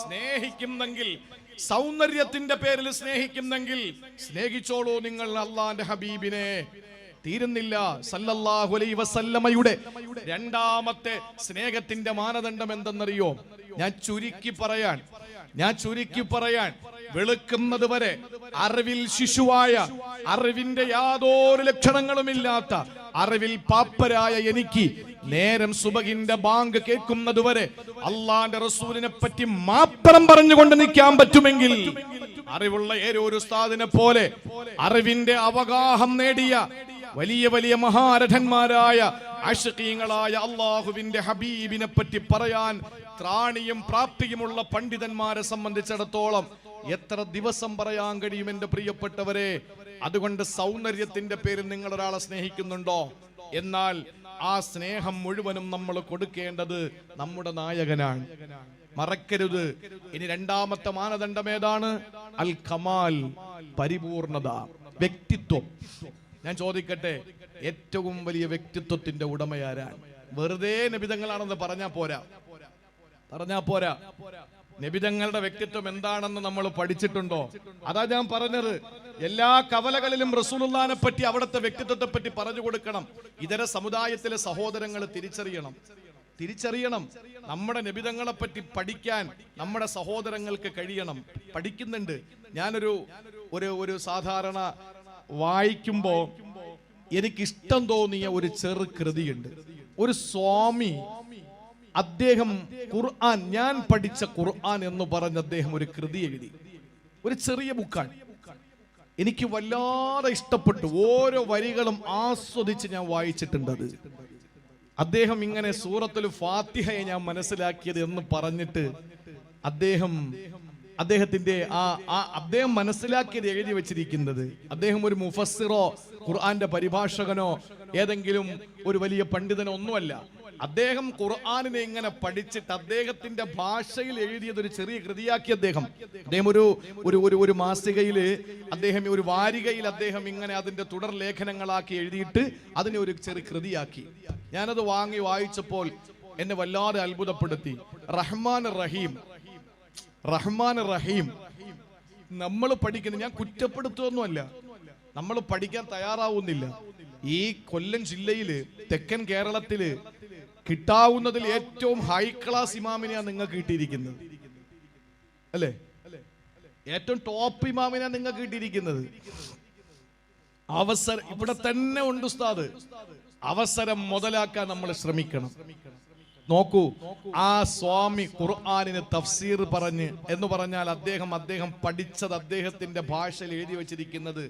സ്നേഹിക്കുന്നെങ്കിൽ, സൗന്ദര്യത്തിന്റെ പേരിൽ സ്നേഹിക്കുന്നെങ്കിൽ സ്നേഹിച്ചോളൂ നിങ്ങൾ അള്ളാന്റെ ഹബീബിനെ. തീരുന്നില്ല. സല്ലല്ലാഹു അലൈഹി വസല്ലമയുടെ രണ്ടാമത്തെ സ്നേഹത്തിന്റെ മാനദണ്ഡം എന്തെന്നറിയോ? ഞാൻ ചുരുക്കി പറയാൻ വെളുക്കുന്നത് വരെ അറിവിൽ ശിശുവായ, അറിവിന്റെ യാതൊരു ലക്ഷണങ്ങളുമില്ലാത്ത, അറിവിൽ പാപ്പരായ എനിക്ക് നേരം സുബഹിന്റെ ബാങ്ക് കേൾക്കുന്നത് വരെ അള്ളാന്റെ റസൂലിനെ പറ്റി മാത്രം പറഞ്ഞുകൊണ്ട് നിൽക്കാൻ പറ്റുമെങ്കിൽ, അറിവുള്ള ഏതൊരു ഉസ്താദിനെ പോലെ അറിവിന്റെ അവഗാഹം നേടിയ വലിയ വലിയ മഹാരഥന്മാരായ ആശിഖീങ്ങളായ അള്ളാഹുവിന്റെ ഹബീബിനെ പറ്റി പറയാൻ ത്രാണിയും പ്രാപ്തിയുമുള്ള പണ്ഡിതന്മാരെ സംബന്ധിച്ചിടത്തോളം എത്ര ദിവസം പറയാൻ കഴിയും എന്റെ പ്രിയപ്പെട്ടവരെ? അതുകൊണ്ട് സൗന്ദര്യത്തിന്റെ പേരിൽ നിങ്ങൾ ഒരാളെ സ്നേഹിക്കുന്നുണ്ടോ? എന്നാൽ ആ സ്നേഹം മുഴുവനും നമ്മൾ കൊടുക്കേണ്ടത് നമ്മുടെ നായകനാണ്. മറക്കരുത്. ഇനി രണ്ടാമത്തെ മാനദണ്ഡം ഏതാണ്? അൽ കമാൽ, പരിപൂർണത, വ്യക്തിത്വം. ഞാൻ ചോദിക്കട്ടെ, ഏറ്റവും വലിയ വ്യക്തിത്വത്തിന്റെ ഉടമയാരാണ്? വെറുതെ നബിതങ്ങളാണെന്ന് പറഞ്ഞാ പോരാ. നബിതങ്ങളുടെ വ്യക്തിത്വം എന്താണെന്ന് നമ്മൾ പഠിച്ചിട്ടുണ്ടോ? അതാ ഞാൻ പറഞ്ഞത്. എല്ലാ കവലകളിലും റസൂലുള്ളാഹിനെ പറ്റി, അവിടുത്തെ വ്യക്തിത്വത്തെ പറ്റി പറഞ്ഞു കൊടുക്കണം. ഇതര സമുദായത്തിലെ സഹോദരങ്ങൾ തിരിച്ചറിയണം. നമ്മുടെ നബിതങ്ങളെ പറ്റി പഠിക്കാൻ നമ്മുടെ സഹോദരങ്ങൾക്ക് കഴിയണം. പഠിക്കുന്നുണ്ട്. ഞാനൊരു സാധാരണ വായിക്കുമ്പോ എനിക്കിഷ്ടം തോന്നിയ ഒരു ചെറു കൃതിയുണ്ട്. ഒരു സ്വാമി, അദ്ദേഹം ഖുർആൻ, ഞാൻ പഠിച്ച ഖുർആൻ എന്ന് പറഞ്ഞ് അദ്ദേഹം ഒരു കൃതി എഴുതി. ഒരു ചെറിയ ബുക്കാണ്. എനിക്ക് വല്ലാതെ ഇഷ്ടപ്പെട്ടു. ഓരോ വരികളും ആസ്വദിച്ച് ഞാൻ വായിച്ചിട്ടുണ്ട്. അത് അദ്ദേഹം ഇങ്ങനെ സൂറത്തുൽ ഫാത്തിഹയെ ഞാൻ മനസ്സിലാക്കിയത് എന്ന് പറഞ്ഞിട്ട് അദ്ദേഹം മനസ്സിലാക്കിയത് എഴുതി വെച്ചിരിക്കുന്നത്, അദ്ദേഹം ഒരു മുഫസ്സിറോ ഖുർആന്റെ പരിഭാഷകനോ ഏതെങ്കിലും ഒരു വലിയ പണ്ഡിതനോ ഒന്നുമല്ല. അദ്ദേഹം ഖുർആനിനെ ഇങ്ങനെ പഠിച്ചിട്ട് അദ്ദേഹത്തിന്റെ ഭാഷയിൽ എഴുതിയത് ഒരു ചെറിയ കൃതിയാക്കി. അദ്ദേഹം ഒരു മാസികയില്, അദ്ദേഹം ഒരു വാരികയിൽ അദ്ദേഹം ഇങ്ങനെ അതിന്റെ തുടർ ലേഖനങ്ങളാക്കി എഴുതിയിട്ട് അതിനെ ഒരു ചെറിയ കൃതിയാക്കി. ഞാനത് വാങ്ങി വായിച്ചപ്പോൾ എന്നെ വല്ലാതെ അത്ഭുതപ്പെടുത്തി. റഹ്മാൻ റഹീം നമ്മൾ പഠിക്കുന്നത്, ഞാൻ കുറ്റപ്പെടുത്തുകയൊന്നുമല്ല, നമ്മൾ പഠിക്കാൻ തയ്യാറാവുന്നില്ല. ഈ കൊല്ലം ജില്ലയില്, തെക്കൻ കേരളത്തില് കിട്ടാവുന്നതിൽ ഏറ്റവും ഹൈ ക്ലാസ് ഇമാമിനെയാണ് നിങ്ങൾക്ക് കിട്ടിയിരിക്കുന്നത്, അല്ലേ? ഏറ്റവും ടോപ്പ് ഇമാമിനെയാണ് നിങ്ങൾക്ക് കിട്ടിയിരിക്കുന്നത്. അവസരം ഇവിടെ തന്നെ ഉണ്ട് ഉസ്താദ്. അവസരം മുതലാക്കാൻ നമ്മൾ ശ്രമിക്കണം. നോക്കൂ, ആ സ്വാമി ഖുർആനിന് തഫ്സീർ എന്ന് പറഞ്ഞാൽ അദ്ദേഹം പഠിച്ചത്, അദ്ദേഹത്തിന്റെ ഭാഷയിൽ എഴുതി വെച്ചിരിക്കുന്നത്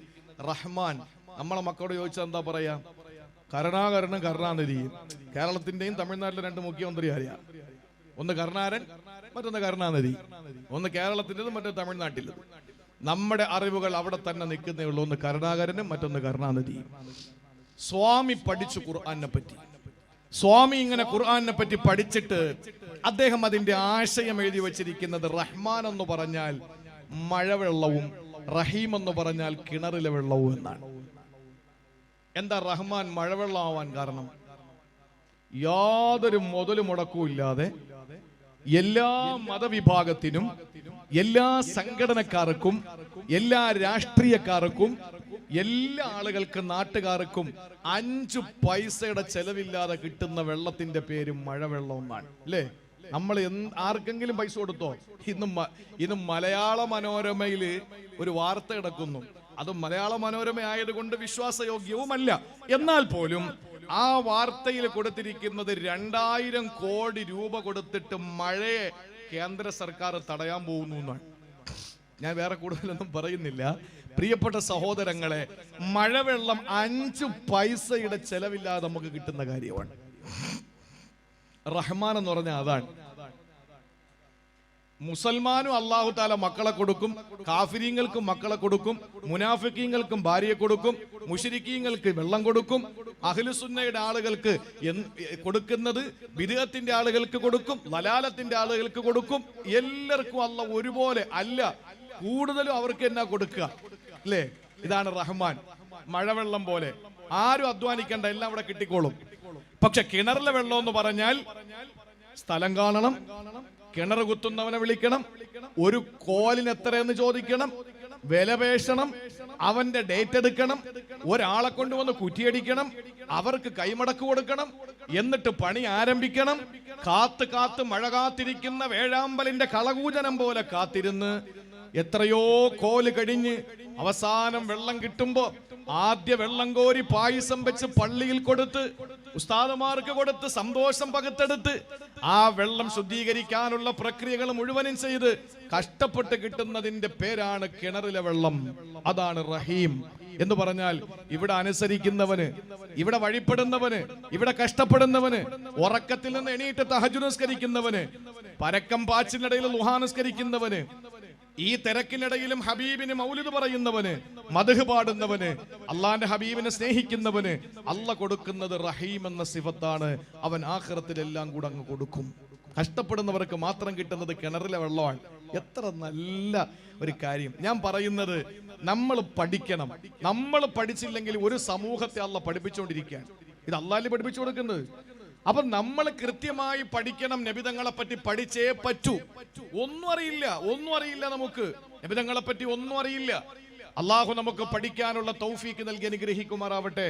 റഹ്മാൻ. നമ്മളെ മക്കളോട് ചോദിച്ചാൽ എന്താ പറയാ? കരുണാനിധി. കേരളത്തിന്റെയും തമിഴ്നാട്ടിലെ രണ്ട് മുഖ്യമന്ത്രി ആരെയാ? ഒന്ന് കരുണാകരൻ, മറ്റൊന്ന് കരുണാനിധി. ഒന്ന് കേരളത്തിൻ്റെതും മറ്റൊന്ന് തമിഴ്നാട്ടിലും. നമ്മുടെ അറിവുകൾ അവിടെ തന്നെ നിൽക്കുന്നേ ഉള്ളൂ. ഒന്ന് കരുണാകരനും മറ്റൊന്ന് കരുണാനിധിയും. സ്വാമി പഠിച്ചു ഖുർആനെ പറ്റി. സ്വാമി ഇങ്ങനെ ഖുർആനെ പറ്റി പഠിച്ചിട്ട് അദ്ദേഹം അതിന്റെ ആശയം എഴുതി വെച്ചിരിക്കുന്നത്, റഹ്മാൻ എന്ന് പറഞ്ഞാൽ മഴവെള്ളവും റഹീം എന്ന് പറഞ്ഞാൽ കിണറിലെ വെള്ളവും എന്നാണ്. എന്താ റഹ്മാൻ മഴവെള്ളമാവാൻ കാരണം? യാതൊരു മുതല് മുടക്കവും ഇല്ലാതെ എല്ലാ മതവിഭാഗത്തിനും, എല്ലാ സംഘടനക്കാർക്കും, എല്ലാ രാഷ്ട്രീയക്കാർക്കും, എല്ലാ ആളുകൾക്കും, നാട്ടുകാർക്കും 5 പൈസയുടെ ചെലവില്ലാതെ കിട്ടുന്ന വെള്ളത്തിന്റെ പേര് മഴവെള്ളം എന്നാണ്, അല്ലേ? നമ്മൾ ആർക്കെങ്കിലും പൈസ കൊടുത്തോ? ഇന്ന് മലയാള മനോരമയില് ഒരു വാർത്ത കിടക്കുന്നു. അത് മലയാള മനോരമ ആയതുകൊണ്ട് വിശ്വാസയോഗ്യവുമല്ല. എന്നാൽ പോലും ആ വാർത്തയിൽ കൊടുത്തിരിക്കുന്നത് 2000 കോടി രൂപ കൊടുത്തിട്ട് മഴയെ കേന്ദ്ര സർക്കാർ തടയാൻ പോകുന്നു എന്നാണ്. ഞാൻ വേറെ കൂടുതലൊന്നും പറയുന്നില്ല. പ്രിയപ്പെട്ട സഹോദരങ്ങളെ, മഴവെള്ളം 5 പൈസയുടെ ചെലവില്ലാതെ നമുക്ക് കിട്ടുന്ന കാര്യമാണ്. റഹ്മാൻ എന്ന് പറഞ്ഞാൽ അതാണ്. മുസൽമാനും അല്ലാഹു തആല മക്കളെ കൊടുക്കും, കാഫിരീങ്ങൾക്കും മക്കളെ കൊടുക്കും, മുനാഫിക്കീങ്ങൾക്കും ഭാര്യയെ കൊടുക്കും, മുശ്രിക്കീങ്ങൾക്ക് വെള്ളം കൊടുക്കും, അഹ്ലുസുന്നയുടെ ആളുകൾക്ക് കൊടുക്കുന്നത് ബിദ്അത്തിന്റെ ആളുകൾക്ക് കൊടുക്കും, ലലാലത്തിന്റെ ആളുകൾക്ക് കൊടുക്കും. എല്ലാവർക്കും അല്ലാഹു ഒരുപോലെ അല്ല, കൂടുതലും അവർക്ക് എന്നാ കൊടുക്കുക അല്ലേ? ഇതാണ് റഹ്മാൻ. മഴവെള്ളം പോലെ ആരും അധ്വാനിക്കേണ്ട, എല്ലാം അവിടെ കിട്ടിക്കോളും. പക്ഷെ കിണറിലെ വെള്ളം എന്ന് പറഞ്ഞാൽ സ്ഥലം കാണണം, കിണർ കുത്തുന്നവനെ വിളിക്കണം, ഒരു കോലിന് എത്രയെന്ന് ചോദിക്കണം, വില പേശണം, അവന്റെ ഡേറ്റ് എടുക്കണം, ഒരാളെ കൊണ്ടുവന്ന് കുറ്റിയടിക്കണം, അവർക്ക് കൈമടക്ക് കൊടുക്കണം, എന്നിട്ട് പണി ആരംഭിക്കണം. കാത്ത് കാത്ത് മഴ കാത്തിരിക്കുന്ന വേഴാമ്പലിന്റെ കളകൂജനം പോലെ കാത്തിരുന്ന് എത്രയോ കോല് കഴിഞ്ഞ് അവസാനം വെള്ളം കിട്ടുമ്പോ ആദ്യ വെള്ളം കോരി പായസം വെച്ച് പള്ളിയിൽ കൊടുത്ത് ഉസ്താദുമാർക്ക് കൊടുത്ത് സന്തോഷം പകുത്തെടുത്ത് ആ വെള്ളം ശുദ്ധീകരിക്കാനുള്ള പ്രക്രിയകൾ മുഴുവനും ചെയ്ത് കഷ്ടപ്പെട്ട് കിട്ടുന്നതിന്റെ പേരാണ് കിണറിലെ വെള്ളം. അതാണ് റഹീം എന്ന് പറഞ്ഞാൽ. ഇവിടെ അനുസരിക്കുന്നവന്, ഇവിടെ വഴിപ്പെടുന്നവന്, ഇവിടെ കഷ്ടപ്പെടുന്നവന്, ഉറക്കത്തിൽ നിന്ന് എണീറ്റ് തഹജ്ജുദ് നിസ്കരിക്കുന്നവന്, പരക്കം പാച്ചിനിടയിൽ ളുഹാ നിസ്കരിക്കുന്നവന്, ഈ തിരക്കിനിടയിലും ഹബീബിന് മൗലിദ് പറയുന്നവന്, മദ്ഹ് പാടുന്നവന്, അള്ളാന്റെ ഹബീബിനെ സ്നേഹിക്കുന്നവന് അള്ളാഹ് കൊടുക്കുന്നത് റഹീം എന്ന സിഫത്താണ്. അവൻ ആഖിറത്തിലെല്ലാം കൂടെ അങ്ങ് കൊടുക്കും. കഷ്ടപ്പെടുന്നവർക്ക് മാത്രം കിട്ടുന്നത് കിണറിലെ വെള്ളമാണ്. എത്ര നല്ല ഒരു കാര്യം. ഞാൻ പറയുന്നത്, നമ്മൾ പഠിക്കണം. നമ്മൾ പഠിച്ചില്ലെങ്കിൽ ഒരു സമൂഹത്തെ അള്ളാഹ് പഠിപ്പിച്ചുകൊണ്ടിരിക്കുകയാണ്. ഇത് അള്ളാഹ് പഠിപ്പിച്ചു കൊടുക്കുന്നത്. അപ്പൊ നമ്മൾ കൃത്യമായി പഠിക്കണം. നബിതങ്ങളെ പറ്റി പഠിച്ചേ പറ്റൂ. ഒന്നും അറിയില്ല നമുക്ക്. നബിതങ്ങളെ പറ്റി ഒന്നും അറിയില്ല. അള്ളാഹു നമുക്ക് പഠിക്കാനുള്ള തൗഫീക്ക് നൽകി അനുഗ്രഹിക്കുമാറാവട്ടെ.